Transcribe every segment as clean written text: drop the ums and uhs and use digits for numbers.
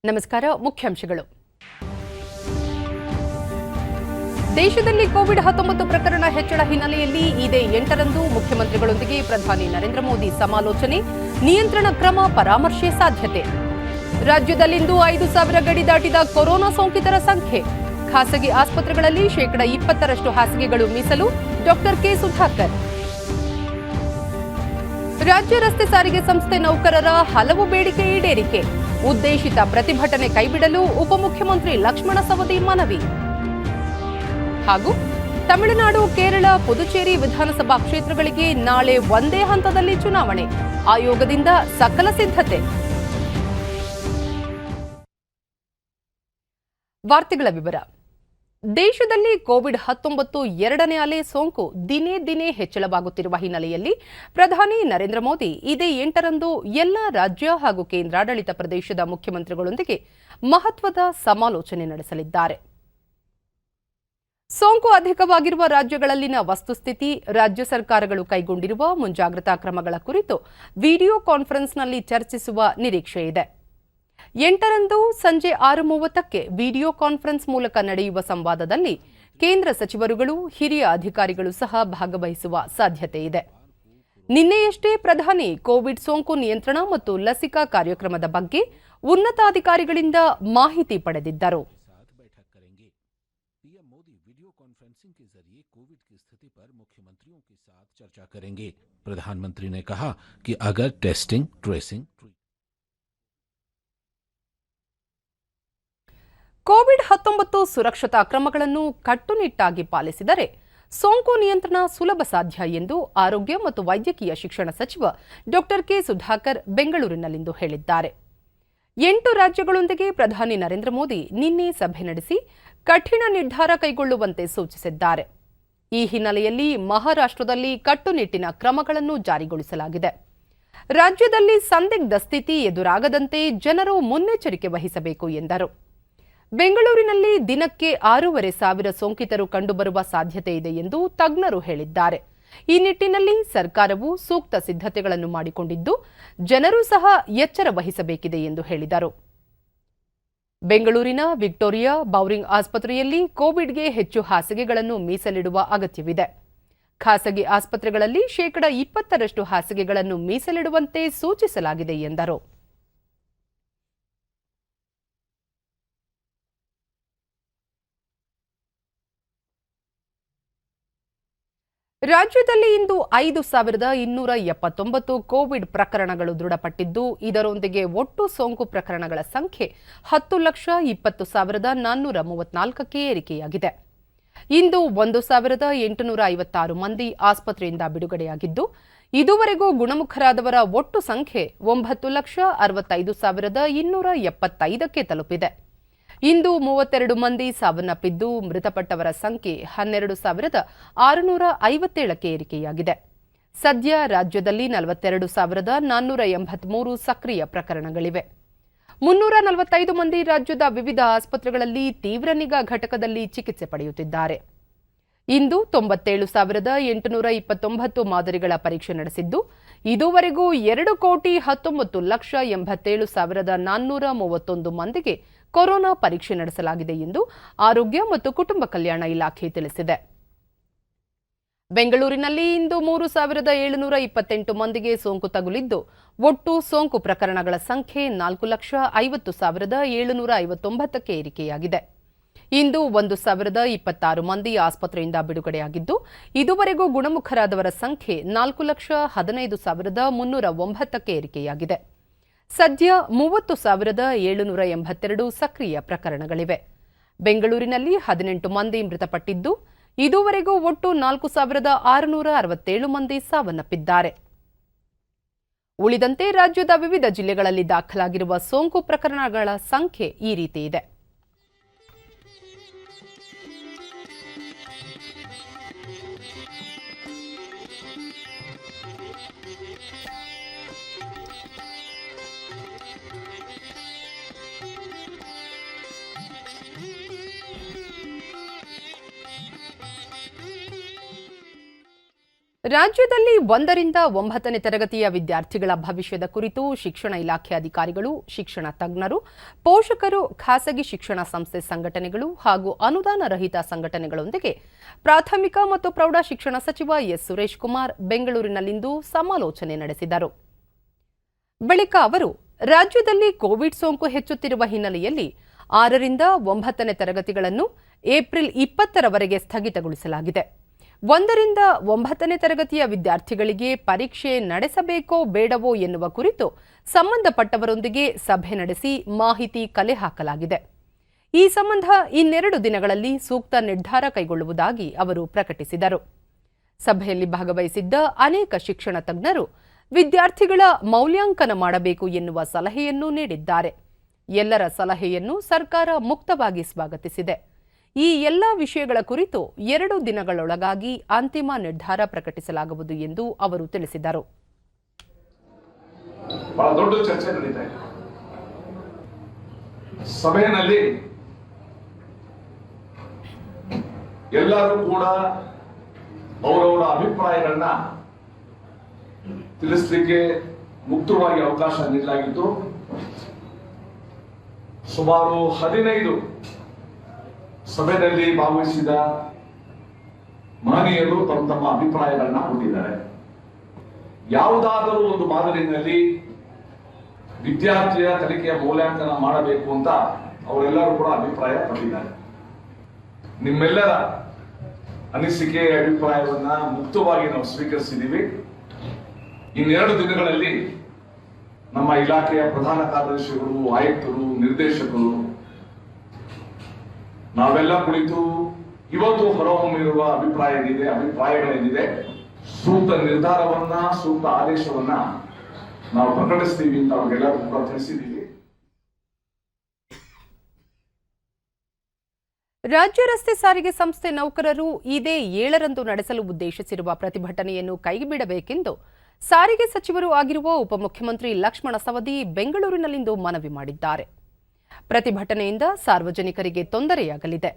ನಮಸ್ಕಾರ. ಮುಖ್ಯಾಂಶಗಳು. ದೇಶದಲ್ಲಿ ಕೋವಿಡ್-19 ಪ್ರಕರಣ ಹೆಚ್ಚಳ ಹಿನ್ನೆಲೆಯಲ್ಲಿ ಇದೇ 8ರಂದು ಮುಖ್ಯಮಂತ್ರಿಗಳೊಂದಿಗೆ ಪ್ರಧಾನಿ ನರೇಂದ್ರ ಮೋದಿ ಸಮಾಲೋಚನೆ, ನಿಯಂತ್ರಣ ಕ್ರಮ ಪರಾಮರ್ಶೆ ಸಾಧ್ಯತೆ. ರಾಜ್ಯದಲ್ಲಿಂದು 5,000 ಗಡಿ ದಾಟಿದ ಕೊರೋನಾ ಸೋಂಕಿತರ ಸಂಖ್ಯೆ. ಖಾಸಗಿ ಆಸ್ಪತ್ರೆಗಳಲ್ಲಿ 20% ಹಾಸಿಗೆಗಳು ಮೀಸಲು. Doctor K Sudhakar. ರಾಜ್ಯ ರಸ್ತೆ ಸಾರಿಗೆ ಸಂಸ್ಥೆ ನೌಕರರ ಹಲವು ಬೇಡಿಕೆ ಈಡೇರಿಕೆ. ಉದ್ದೇಶಿತ ಪ್ರತಿಭಟನೆ ಕೈಬಿಡಲು ಉಪಮುಖ್ಯಮಂತ್ರಿ ಲಕ್ಷ್ಮಣ ಸವದಿ ಮನವಿ. ಹಾಗೂ ತಮಿಳುನಾಡು, ಕೇರಳ, ಪುದುಚೇರಿ ವಿಧಾನಸಭಾ ಕ್ಷೇತ್ರಗಳಿಗೆ ನಾಳೆ ಒಂದೇ ಹಂತದಲ್ಲಿ ಚುನಾವಣೆ. ಆಯೋಗದಿಂದ ಸಕಲ ಸಿದ್ಧತೆ. ವಾರ್ತೆಗಳ ವಿವರ. ದೇಶದಲ್ಲಿ ಕೋವಿಡ್-19 ಎರಡನೇ ಅಲೆ ಸೋಂಕು ದಿನೇ ದಿನೇ ಹೆಚ್ಚಳವಾಗುತ್ತಿರುವ ಹಿನ್ನೆಲೆಯಲ್ಲಿ ಪ್ರಧಾನಿ ನರೇಂದ್ರ ಮೋದಿ ಇದೇ 8ರಂದು ಎಲ್ಲ ರಾಜ್ಯ ಹಾಗೂ ಕೇಂದ್ರಾಡಳಿತ ಪ್ರದೇಶದ ಮುಖ್ಯಮಂತ್ರಿಗಳೊಂದಿಗೆ ಮಹತ್ವದ ಸಮಾಲೋಚನೆ ನಡೆಸಲಿದ್ದಾರೆ. ಸೋಂಕು ಅಧಿಕವಾಗಿರುವ ರಾಜ್ಯಗಳಲ್ಲಿನ ವಸ್ತುಸ್ಥಿತಿ, ರಾಜ್ಯ ಸರ್ಕಾರಗಳು ಕೈಗೊಂಡಿರುವ ಮುಂಜಾಗ್ರತಾ ಕ್ರಮಗಳ ಕುರಿತು ವಿಡಿಯೋ ಕಾನ್ಫರೆನ್ಸ್ನಲ್ಲಿ ಚರ್ಚಿಸುವ ನಿರೀಕ್ಷೆಯಿದೆ. 8ರಂದು ಸಂಜೆ 6:30ಕ್ಕೆ ವಿಡಿಯೋ ಕಾನ್ಫರೆನ್ಸ್ ಮೂಲಕ ನಡೆಯುವ ಸಂವಾದದಲ್ಲಿ ಕೇಂದ್ರ ಸಚಿವರುಗಳು, ಹಿರಿಯ ಅಧಿಕಾರಿಗಳು ಸಹ ಭಾಗವಹಿಸುವ ಸಾಧ್ಯತೆ ಇದೆ. ನಿನ್ನೆಯಷ್ಟೇ ಪ್ರಧಾನಿ ಕೋವಿಡ್ ಸೋಂಕು ನಿಯಂತ್ರಣ ಮತ್ತು ಲಸಿಕಾ ಕಾರ್ಯಕ್ರಮದ ಬಗ್ಗೆ ಉನ್ನತಾಧಿಕಾರಿಗಳಿಂದ ಮಾಹಿತಿ ಪಡೆದಿದ್ದರು. प्रधानमंत्री ने कहा कि अगर टेस्टिंग, ट्रेसिंग ಕೋವಿಡ್-19 ಸುರಕ್ಷತಾ ಕ್ರಮಗಳನ್ನು ಕಟ್ಟುನಿಟ್ಟಾಗಿ ಪಾಲಿಸಿದರೆ ಸೋಂಕು ನಿಯಂತ್ರಣ ಸುಲಭ ಸಾಧ್ಯ ಎಂದು ಆರೋಗ್ಯ ಮತ್ತು ವೈದ್ಯಕೀಯ ಶಿಕ್ಷಣ ಸಚಿವ ಡಾಕ್ಟರ್ ಕೆ ಸುಧಾಕರ್ ಬೆಂಗಳೂರಿನಲ್ಲಿಂದು ಹೇಳಿದ್ದಾರೆ. 8 ರಾಜ್ಯಗಳೊಂದಿಗೆ ಪ್ರಧಾನಿ ನರೇಂದ್ರ ಮೋದಿ ನಿನ್ನೆ ಸಭೆ ನಡೆಸಿ ಕಠಿಣ ನಿರ್ಧಾರ ಕೈಗೊಳ್ಳುವಂತೆ ಸೂಚಿಸಿದ್ದಾರೆ. ಈ ಹಿನ್ನೆಲೆಯಲ್ಲಿ ಮಹಾರಾಷ್ಟ್ರದಲ್ಲಿ ಕಟ್ಟುನಿಟ್ಟಿನ ಕ್ರಮಗಳನ್ನು ಜಾರಿಗೊಳಿಸಲಾಗಿದೆ. ರಾಜ್ಯದಲ್ಲಿ ಸಂದಿಗ್ಧ ಸ್ಥಿತಿ ಎದುರಾಗದಂತೆ ಜನರು ಮುನ್ನೆಚ್ಚರಿಕೆ ವಹಿಸಬೇಕು ಎಂದರು. ಬೆಂಗಳೂರಿನಲ್ಲಿ ದಿನಕ್ಕೆ 6,500 ಸೋಂಕಿತರು ಕಂಡುಬರುವ ಸಾಧ್ಯತೆ ಇದೆ ಎಂದು ತಜ್ಞರು ಹೇಳಿದ್ದಾರೆ. ಈ ನಿಟ್ಟಿನಲ್ಲಿ ಸರ್ಕಾರವು ಸೂಕ್ತ ಸಿದ್ಧತೆಗಳನ್ನು ಮಾಡಿಕೊಂಡಿದ್ದು ಜನರೂ ಸಹ ಎಚ್ಚರ ವಹಿಸಬೇಕಿದೆ ಎಂದು ಹೇಳಿದರು. ಬೆಂಗಳೂರಿನ ವಿಕ್ಟೋರಿಯಾ ಬೌರಿಂಗ್ ಆಸ್ಪತ್ರೆಯಲ್ಲಿ ಕೋವಿಡ್ಗೆ ಹೆಚ್ಚು ಹಾಸಿಗೆಗಳನ್ನು ಮೀಸಲಿಡುವ ಅಗತ್ಯವಿದೆ. ಖಾಸಗಿ ಆಸ್ಪತ್ರೆಗಳಲ್ಲಿ 20% ಹಾಸಿಗೆಗಳನ್ನು ಮೀಸಲಿಡುವಂತೆ ಸೂಚಿಸಲಾಗಿದೆ ಎಂದರು. ರಾಜ್ಯದಲ್ಲಿ ಇಂದು 5,279 ಕೋವಿಡ್ ಪ್ರಕರಣಗಳು ದೃಢಪಟ್ಟಿದ್ದು, ಇದರೊಂದಿಗೆ ಒಟ್ಟು ಸೋಂಕು ಪ್ರಕರಣಗಳ ಸಂಖ್ಯೆ 10,20,434ಕ್ಕೆ ಏರಿಕೆಯಾಗಿದೆ. ಇಂದು 1,856 ಮಂದಿ ಆಸ್ಪತ್ರೆಯಿಂದ ಬಿಡುಗಡೆಯಾಗಿದ್ದು, ಇದುವರೆಗೂ ಗುಣಮುಖರಾದವರ ಒಟ್ಟು ಸಂಖ್ಯೆ 9,65,275ಕ್ಕೆ ತಲುಪಿದೆ. ಇಂದು 32 ಮಂದಿ ಸಾವನ್ನಪ್ಪಿದ್ದು, ಮೃತಪಟ್ಟವರ ಸಂಖ್ಯೆ 12,657ಕ್ಕೆ ಏರಿಕೆಯಾಗಿದೆ. ಸದ್ಯ ರಾಜ್ಯದಲ್ಲಿ 42,483 ಸಕ್ರಿಯ ಪ್ರಕರಣಗಳಿವೆ. 345 ಮಂದಿ ರಾಜ್ಯದ ವಿವಿಧ ಆಸ್ಪತ್ರೆಗಳಲ್ಲಿ ತೀವ್ರ ನಿಗಾ ಘಟಕದಲ್ಲಿ ಚಿಕಿತ್ಸೆ ಪಡೆಯುತ್ತಿದ್ದಾರೆ. ಇಂದು 97,829 ಮಾದರಿಗಳ ಪರೀಕ್ಷೆ ನಡೆಸಿದ್ದು, ಇದುವರೆಗೂ 2,19,87,431 ಮಂದಿಗೆ ಕೊರೋನಾ ಪರೀಕ್ಷೆ ನಡೆಸಲಾಗಿದೆ ಎಂದು ಆರೋಗ್ಯ ಮತ್ತು ಕುಟುಂಬ ಕಲ್ಯಾಣ ಇಲಾಖೆ ತಿಳಿಸಿದೆ. ಬೆಂಗಳೂರಿನಲ್ಲಿ ಇಂದು 3,728 ಮಂದಿಗೆ ಸೋಂಕು ತಗುಲಿದ್ದು, ಒಟ್ಟು ಸೋಂಕು ಪ್ರಕರಣಗಳ ಸಂಖ್ಯೆ 4,50,759ಕ್ಕೆ ಏರಿಕೆಯಾಗಿದೆ. ಇಂದು 1,026 ಮಂದಿ ಆಸ್ಪತ್ರೆಯಿಂದ ಬಿಡುಗಡೆಯಾಗಿದ್ದು, ಇದುವರೆಗೂ ಗುಣಮುಖರಾದವರ ಸಂಖ್ಯೆ 4,15,309ಕ್ಕೆ ಏರಿಕೆಯಾಗಿದೆ. ಸದ್ಯ 30,782 ಸಕ್ರಿಯ ಪ್ರಕರಣಗಳಿವೆ. ಬೆಂಗಳೂರಿನಲ್ಲಿ 18 ಮಂದಿ ಮೃತಪಟ್ಟಿದ್ದು, ಇದುವರೆಗೂ ಒಟ್ಟು 4,667 ಮಂದಿ ಸಾವನ್ನಪ್ಪಿದ್ದಾರೆ. ಉಳಿದಂತೆ ರಾಜ್ಯದ ವಿವಿಧ ಜಿಲ್ಲೆಗಳಲ್ಲಿ ದಾಖಲಾಗಿರುವ ಸೋಂಕು ಪ್ರಕರಣಗಳ ಸಂಖ್ಯೆ ಈ ರೀತಿ ಇದೆ. ರಾಜ್ಯದಲ್ಲಿ 1ರಿಂದ 9ನೇ ತರಗತಿಯ ವಿದ್ಯಾರ್ಥಿಗಳ ಭವಿಷ್ಯದ ಕುರಿತು ಶಿಕ್ಷಣ ಇಲಾಖೆ ಅಧಿಕಾರಿಗಳು, ಶಿಕ್ಷಣ ತಜ್ಞರು, ಪೋಷಕರು, ಖಾಸಗಿ ಶಿಕ್ಷಣ ಸಂಸ್ಥೆ ಸಂಘಟನೆಗಳು ಹಾಗೂ ಅನುದಾನ ರಹಿತ ಸಂಘಟನೆಗಳೊಂದಿಗೆ ಪ್ರಾಥಮಿಕ ಮತ್ತು ಪ್ರೌಢ ಶಿಕ್ಷಣ ಸಚಿವ ಎಸ್ ಸುರೇಶ್ ಕುಮಾರ್ ಬೆಂಗಳೂರಿನಲ್ಲಿಂದು ಸಮಾಲೋಚನೆ ನಡೆಸಿದರು. ಬಳಿಕ ಅವರು ರಾಜ್ಯದಲ್ಲಿ ಕೋವಿಡ್ ಸೋಂಕು ಹೆಚ್ಚುತ್ತಿರುವ ಹಿನ್ನೆಲೆಯಲ್ಲಿ 6ರಿಂದ 9ನೇ ತರಗತಿಗಳನ್ನು ಏಪ್ರಿಲ್ 20ರವರೆಗೆ ಸ್ಥಗಿತಗೊಳಿಸಲಾಗಿದೆ. 1ರಿಂದ 9ನೇ ತರಗತಿಯ ವಿದ್ಯಾರ್ಥಿಗಳಿಗೆ ಪರೀಕ್ಷೆ ನಡೆಸಬೇಕೋ ಬೇಡವೋ ಎನ್ನುವ ಕುರಿತು ಸಂಬಂಧಪಟ್ಟವರೊಂದಿಗೆ ಸಭೆ ನಡೆಸಿ ಮಾಹಿತಿ ಕಲೆ ಹಾಕಲಾಗಿದೆ. ಈ ಸಂಬಂಧ ಇನ್ನೆರಡು ದಿನಗಳಲ್ಲಿ ಸೂಕ್ತ ನಿರ್ಧಾರ ಕೈಗೊಳ್ಳುವುದಾಗಿ ಅವರು ಪ್ರಕಟಿಸಿದರು. ಸಭೆಯಲ್ಲಿ ಭಾಗವಹಿಸಿದ್ದ ಅನೇಕ ಶಿಕ್ಷಣ ತಜ್ಞರು ವಿದ್ಯಾರ್ಥಿಗಳ ಮೌಲ್ಯಾಂಕನ ಮಾಡಬೇಕು ಎನ್ನುವ ಸಲಹೆಯನ್ನು ನೀಡಿದ್ದಾರೆ. ಎಲ್ಲರ ಸಲಹೆಯನ್ನು ಸರ್ಕಾರ ಮುಕ್ತವಾಗಿ ಸ್ವಾಗತಿಸಿದೆ. ಈ ಎಲ್ಲ ವಿಷಯಗಳ ಕುರಿತು 2 ದಿನಗಳೊಳಗಾಗಿ ಅಂತಿಮ ನಿರ್ಧಾರ ಪ್ರಕಟಿಸಲಾಗುವುದು ಎಂದು ಅವರು ತಿಳಿಸಿದರು. ಬಹಳ ದೊಡ್ಡ ಚರ್ಚೆ ನಡೀತಾ ಇದೆ. ಸಭೆಯಲ್ಲಿ ಎಲ್ಲರೂ ಕೂಡ ಅವರವರ ಅಭಿಪ್ರಾಯಗಳನ್ನ ತಿಳಿಸಲಿಕ್ಕೆ ಮುಕ್ತವಾಗಿ ಅವಕಾಶ ನೀಡಲಾಗಿತ್ತು. ಸುಮಾರು 15 ಸಭೆಯಲ್ಲಿ ಭಾಗವಹಿಸಿದ ಮಹನೀಯರು ತಮ್ಮ ಅಭಿಪ್ರಾಯಗಳನ್ನ ಕೊಟ್ಟಿದ್ದಾರೆ. ಯಾವುದಾದರೂ ಒಂದು ಮಾದರಿನಲ್ಲಿ ವಿದ್ಯಾರ್ಥಿಯ ಕಲಿಕೆಯ ಮೌಲ್ಯಾಂಕನ ಮಾಡಬೇಕು ಅಂತ ಅವರೆಲ್ಲರೂ ಕೂಡ ಅಭಿಪ್ರಾಯ ಪಟ್ಟಿದ್ದಾರೆ. ನಿಮ್ಮೆಲ್ಲರ ಅನಿಸಿಕೆ ಅಭಿಪ್ರಾಯವನ್ನ ಮುಕ್ತವಾಗಿ ನಾವು ಸ್ವೀಕರಿಸಿದ್ದೀವಿ. ಇನ್ನೆರಡು ದಿನಗಳಲ್ಲಿ ನಮ್ಮ ಇಲಾಖೆಯ ಪ್ರಧಾನ ಕಾರ್ಯದರ್ಶಿಗಳು, ಆಯುಕ್ತರು, ನಿರ್ದೇಶಕರು ನಾವೆಲ್ಲ ಕುಳಿತು ಇವತ್ತು ಹೊರಹೊಮ್ಮಿರುವ ಅಭಿಪ್ರಾಯಗಳೇನಿದೆ ಸೂಕ್ತ ನಿರ್ಧಾರವನ್ನ, ಸೂಕ್ತ ಆದೇಶವನ್ನ ನಾವು ಪ್ರಕಟಿಸ್ತೀವಿ ಅಂತ ಅವ್ರಿಗೆಲ್ಲರೂ ಕೂಡ ತಿಳಿಸಿದ್ದೀವಿ. ರಾಜ್ಯ ರಸ್ತೆ ಸಾರಿಗೆ ಸಂಸ್ಥೆ ನೌಕರರು ಇದೇ 7ರಂದು ನಡೆಸಲು ಉದ್ದೇಶಿಸಿರುವ ಪ್ರತಿಭಟನೆಯನ್ನು ಕೈಬಿಡಬೇಕೆಂದು ಸಾರಿಗೆ ಸಚಿವರು ಆಗಿರುವ ಉಪಮುಖ್ಯಮಂತ್ರಿ ಲಕ್ಷ್ಮಣ ಸವದಿ ಬೆಂಗಳೂರಿನಲ್ಲಿಂದು ಮನವಿ ಮಾಡಿದ್ದಾರೆ. ಪ್ರತಿಭಟನೆಯಿಂದ ಸಾರ್ವಜನಿಕರಿಗೆ ತೊಂದರೆಯಾಗಲಿದೆ.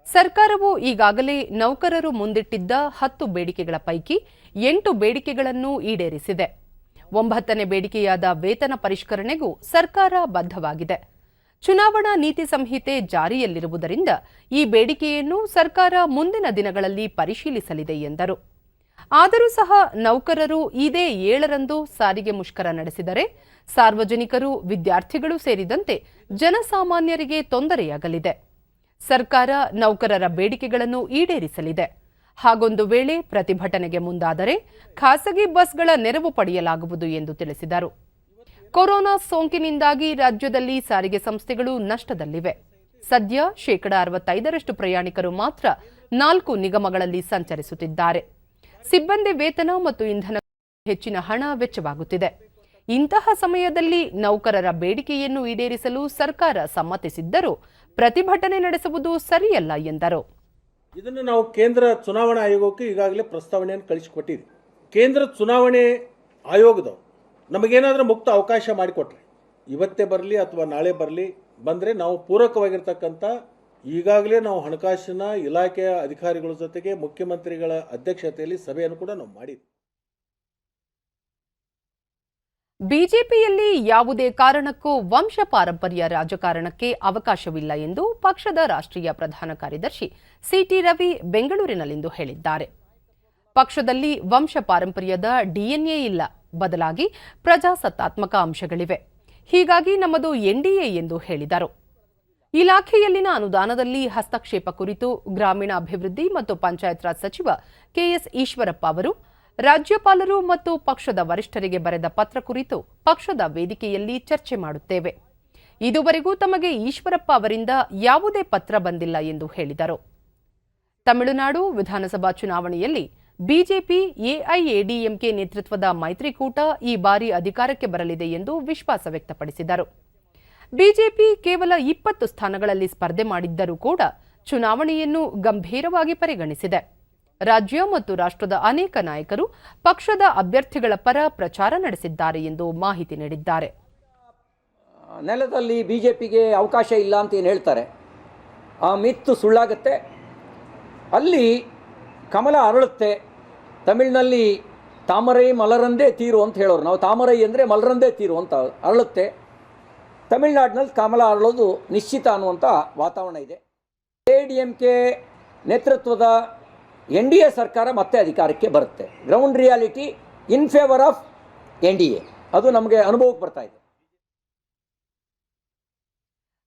ಸರ್ಕಾರವು ಈಗಾಗಲೇ ನೌಕರರು ಮುಂದಿಟ್ಟಿದ್ದ 10 ಬೇಡಿಕೆಗಳ ಪೈಕಿ 8 ಬೇಡಿಕೆಗಳನ್ನು ಈಡೇರಿಸಿದೆ. 9ನೇ ಬೇಡಿಕೆಯಾದ ವೇತನ ಪರಿಷ್ಕರಣೆಗೂ ಸರ್ಕಾರ ಬದ್ಧವಾಗಿದೆ. ಚುನಾವಣಾ ನೀತಿ ಸಂಹಿತೆ ಜಾರಿಯಲ್ಲಿರುವುದರಿಂದ ಈ ಬೇಡಿಕೆಯನ್ನು ಸರ್ಕಾರ ಮುಂದಿನ ದಿನಗಳಲ್ಲಿ ಪರಿಶೀಲಿಸಲಿದೆ ಎಂದರು. ಆದರೂ ಸಹ ನೌಕರರು ಇದೇ 7ರಂದು ಸಾರಿಗೆ ಮುಷ್ಕರ ನಡೆಸಿದರೆ ಸಾರ್ವಜನಿಕರು, ವಿದ್ಯಾರ್ಥಿಗಳು ಸೇರಿದಂತೆ ಜನಸಾಮಾನ್ಯರಿಗೆ ತೊಂದರೆಯಾಗಲಿದೆ. ಸರ್ಕಾರ ನೌಕರರ ಬೇಡಿಕೆಗಳನ್ನು ಈಡೇರಿಸಲಿದೆ. ಹಾಗೊಂದು ವೇಳೆ ಪ್ರತಿಭಟನೆಗೆ ಮುಂದಾದರೆ ಖಾಸಗಿ ಬಸ್ಗಳ ನೆರವು ಪಡೆಯಲಾಗುವುದು ಎಂದು ತಿಳಿಸಿದರು. ಕೊರೋನಾ ಸೋಂಕಿನಿಂದಾಗಿ ರಾಜ್ಯದಲ್ಲಿ ಸಾರಿಗೆ ಸಂಸ್ಥೆಗಳು ನಷ್ಟದಲ್ಲಿವೆ. ಸದ್ಯ 65% ಪ್ರಯಾಣಿಕರು ಮಾತ್ರ 4 ನಿಗಮಗಳಲ್ಲಿ ಸಂಚರಿಸುತ್ತಿದ್ದಾರೆ. ಸಿಬ್ಬಂದಿ ವೇತನ ಮತ್ತು ಇಂಧನ ಹೆಚ್ಚಿನ ಹಣ ವೆಚ್ಚವಾಗುತ್ತಿದೆ. ಇಂತಹ ಸಮಯದಲ್ಲಿ ನೌಕರರ ಬೇಡಿಕೆಯನ್ನು ಈಡೇರಿಸಲು ಸರ್ಕಾರ ಸಮ್ಮತಿಸಿದ್ದರೂ ಪ್ರತಿಭಟನೆ ನಡೆಸುವುದು ಸರಿಯಲ್ಲ ಎಂದರು. ಇದನ್ನು ನಾವು ಕೇಂದ್ರ ಚುನಾವಣಾ ಆಯೋಗಕ್ಕೆ ಈಗಾಗಲೇ ಪ್ರಸ್ತಾವನೆಯನ್ನು ಕಳಿಸಿಕೊಟ್ಟಿದ್ವಿ. ಕೇಂದ್ರ ಚುನಾವಣೆ ಆಯೋಗದವರು ನಮಗೇನಾದರೂ ಮುಕ್ತ ಅವಕಾಶ ಮಾಡಿಕೊಟ್ರೆ, ಇವತ್ತೇ ಬರಲಿ ಅಥವಾ ನಾಳೆ ಬರಲಿ, ಬಂದರೆ ನಾವು ಪೂರಕವಾಗಿರ್ತಕ್ಕಂಥ ಈಗಾಗಲೇ ನಾವು ಹಣಕಾಸಿನ ಇಲಾಖೆಯ ಅಧಿಕಾರಿಗಳ ಜೊತೆಗೆ ಮುಖ್ಯಮಂತ್ರಿಗಳ ಅಧ್ಯಕ್ಷತೆಯಲ್ಲಿ ಸಭೆಯನ್ನು ಕೂಡ ನಾವು ಮಾಡಿದ್ವಿ. ಬಿಜೆಪಿಯಲ್ಲಿ ಯಾವುದೇ ಕಾರಣಕ್ಕೂ ವಂಶ ಪಾರಂಪರ್ಯ ರಾಜಕಾರಣಕ್ಕೆ ಅವಕಾಶವಿಲ್ಲ ಎಂದು ಪಕ್ಷದ ರಾಷ್ಟ್ರೀಯ ಪ್ರಧಾನ ಕಾರ್ಯದರ್ಶಿ ಸಿಟಿ ರವಿ ಬೆಂಗಳೂರಿನಲ್ಲಿಂದು ಹೇಳಿದ್ದಾರೆ. ಪಕ್ಷದಲ್ಲಿ ವಂಶ ಪಾರಂಪರ್ಯದ ಡಿಎನ್ಎ ಇಲ್ಲ, ಬದಲಾಗಿ ಪ್ರಜಾಸತ್ತಾತ್ಮಕ ಅಂಶಗಳಿವೆ. ಹೀಗಾಗಿ ನಮ್ಮದು ಎನ್ಡಿಎ ಎಂದು ಹೇಳಿದರು. ಇಲಾಖೆಯಲ್ಲಿನ ಅನುದಾನದಲ್ಲಿ ಹಸ್ತಕ್ಷೇಪ ಕುರಿತು ಗ್ರಾಮೀಣಾಭಿವೃದ್ಧಿ ಮತ್ತು ಪಂಚಾಯತ್ ರಾಜ್ ಸಚಿವ ಕೆಎಸ್ ಈಶ್ವರಪ್ಪ ಅವರು ರಾಜ್ಯಪಾಲರು ಮತ್ತು ಪಕ್ಷದ ವರಿಷ್ಠರಿಗೆ ಬರೆದ ಪತ್ರ ಕುರಿತು ಪಕ್ಷದ ವೇದಿಕೆಯಲ್ಲಿ ಚರ್ಚೆ ಮಾಡುತ್ತೇವೆ. ಇದುವರೆಗೂ ತಮಗೆ ಈಶ್ವರಪ್ಪ ಅವರಿಂದ ಯಾವುದೇ ಪತ್ರ ಬಂದಿಲ್ಲ ಎಂದು ಹೇಳಿದರು. ತಮಿಳುನಾಡು ವಿಧಾನಸಭಾ ಚುನಾವಣೆಯಲ್ಲಿ ಬಿಜೆಪಿ, ಎಐಎಡಿಎಂಕೆ ನೇತೃತ್ವದ ಮೈತ್ರಿಕೂಟ ಈ ಬಾರಿ ಅಧಿಕಾರಕ್ಕೆ ಬರಲಿದೆ ಎಂದು ವಿಶ್ವಾಸ ವ್ಯಕ್ತಪಡಿಸಿದರು. ಬಿಜೆಪಿ ಕೇವಲ 20 ಸ್ಥಾನಗಳಲ್ಲಿ ಸ್ಪರ್ಧೆ ಮಾಡಿದ್ದರೂ ಕೂಡ ಚುನಾವಣೆಯನ್ನು ಗಂಭೀರವಾಗಿ ಪರಿಗಣಿಸಿದೆ. ರಾಜ್ಯ ಮತ್ತು ರಾಷ್ಟ್ರದ ಅನೇಕ ನಾಯಕರು ಪಕ್ಷದ ಅಭ್ಯರ್ಥಿಗಳ ಪರ ಪ್ರಚಾರ ನಡೆಸಿದ್ದಾರೆ ಎಂದು ಮಾಹಿತಿ ನೀಡಿದ್ದಾರೆ. ನೆಲದಲ್ಲಿ ಬಿಜೆಪಿಗೆ ಅವಕಾಶ ಇಲ್ಲ ಅಂತ ಏನು ಹೇಳ್ತಾರೆ, ಆ ಮಿತ್ತು ಸುಳ್ಳಾಗುತ್ತೆ. ಅಲ್ಲಿ ಕಮಲ ಅರಳುತ್ತೆ, ತಮಿಳಿನಲ್ಲಿ ತಾಮರೈ ಮಲರಂದೇ ತೀರು ಅಂತ ಹೇಳೋರು. ನಾವು ತಾಮರೈ ಅಂದರೆ ಮಲರಂದೇ ತೀರು ಅಂತ ಅರಳುತ್ತೆ. ತಮಿಳುನಾಡಿನಲ್ಲಿ ಕಮಲ ಅರಳೋದು ನಿಶ್ಚಿತ ಅನ್ನುವಂಥ ವಾತಾವರಣ ಇದೆ. ADMK ನೇತೃತ್ವದ NDA ಸರ್ಕಾರ ಮತ್ತೆ ಅಧಿಕಾರಕ್ಕೆ ಬರುತ್ತೆ. Ground reality in favour of NDA, ಅದು ನಮಗೆ ಅನುಭವಕ್ಕೆ ಬರ್ತಾ ಇದೆ.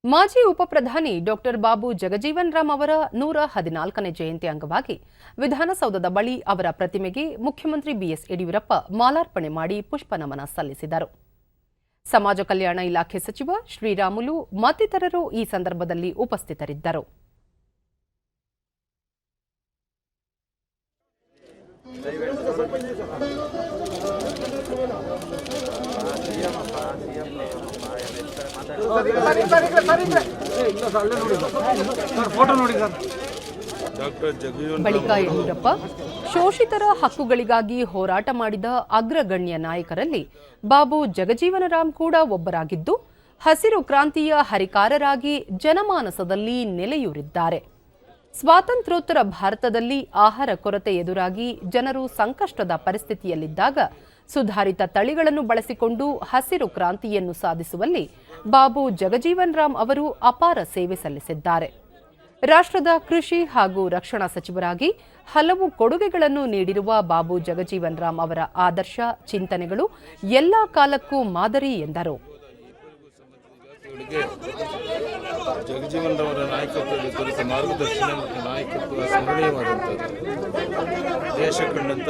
ಮಾಜಿ ಉಪಪ್ರಧಾನಿ ಡಾಕ್ಟರ್ ಬಾಬು ಜಗಜೀವನ್ ರಾಮ್ ಅವರ 114ನೇ ಜಯಂತಿ ಅಂಗವಾಗಿ ವಿಧಾನಸೌಧದ ಬಳಿ ಅವರ ಪ್ರತಿಮೆಗೆ ಮುಖ್ಯಮಂತ್ರಿ BS ಯಡಿಯೂರಪ್ಪ ಮಾಲಾರ್ಪಣೆ ಮಾಡಿ ಪುಷ್ಪನಮನ ಸಲ್ಲಿಸಿದರು. ಸಮಾಜ ಕಲ್ಯಾಣ ಇಲಾಖೆ ಸಚಿವ ಶ್ರೀರಾಮುಲು ಮತ್ತಿತರರು ಈ ಸಂದರ್ಭದಲ್ಲಿ ಉಪಸ್ಥಿತರಿದ್ದರು. ಬಳಿಕ ಯಡಿಯೂರಪ್ಪ ಶೋಷಿತರ ಹಕ್ಕುಗಳಿಗಾಗಿ ಹೋರಾಟ ಮಾಡಿದ ಅಗ್ರಗಣ್ಯ ನಾಯಕರಲ್ಲಿ ಬಾಬು ಜಗಜೀವನರಾಮ್ ಕೂಡ ಒಬ್ಬರಾಗಿದ್ದು, ಹಸಿರು ಕ್ರಾಂತಿಯ ಹರಿಕಾರರಾಗಿ ಜನಮಾನಸದಲ್ಲಿ ನೆಲೆಯೂರಿದ್ದಾರೆ. ಸ್ವಾತಂತ್ರ್ಯೋತ್ತರ ಭಾರತದಲ್ಲಿ ಆಹಾರ ಕೊರತೆ ಎದುರಾಗಿ ಜನರು ಸಂಕಷ್ಟದ ಪರಿಸ್ಥಿತಿಯಲ್ಲಿದ್ದಾಗ ಸುಧಾರಿತ ತಳಿಗಳನ್ನು ಬಳಸಿಕೊಂಡು ಹಸಿರು ಕ್ರಾಂತಿಯನ್ನು ಸಾಧಿಸುವಲ್ಲಿ ಬಾಬು ಜಗಜೀವನ್ ರಾಮ್ ಅವರು ಅಪಾರ ಸೇವೆ ಸಲ್ಲಿಸಿದ್ದಾರೆ. ರಾಷ್ಟ್ರದ ಕೃಷಿ ಹಾಗೂ ರಕ್ಷಣಾ ಸಚಿವರಾಗಿ ಹಲವು ಕೊಡುಗೆಗಳನ್ನು ನೀಡಿರುವ ಬಾಬು ಜಗಜೀವನ್ ರಾಮ್ ಅವರ ಆದರ್ಶ ಚಿಂತನೆಗಳು ಎಲ್ಲಾ ಕಾಲಕ್ಕೂ ಮಾದರಿ ಎಂದರು. ಜಗಜೀವನ್ ರವರ ನಾಯಕತ್ವದಲ್ಲಿ ದೊರೆತ ಮಾರ್ಗದರ್ಶನ ಮತ್ತು ನಾಯಕತ್ವ ಸ್ಮರಣೀಯವಾದಂಥದ್ದು. ದೇಶ ಕಂಡಂಥ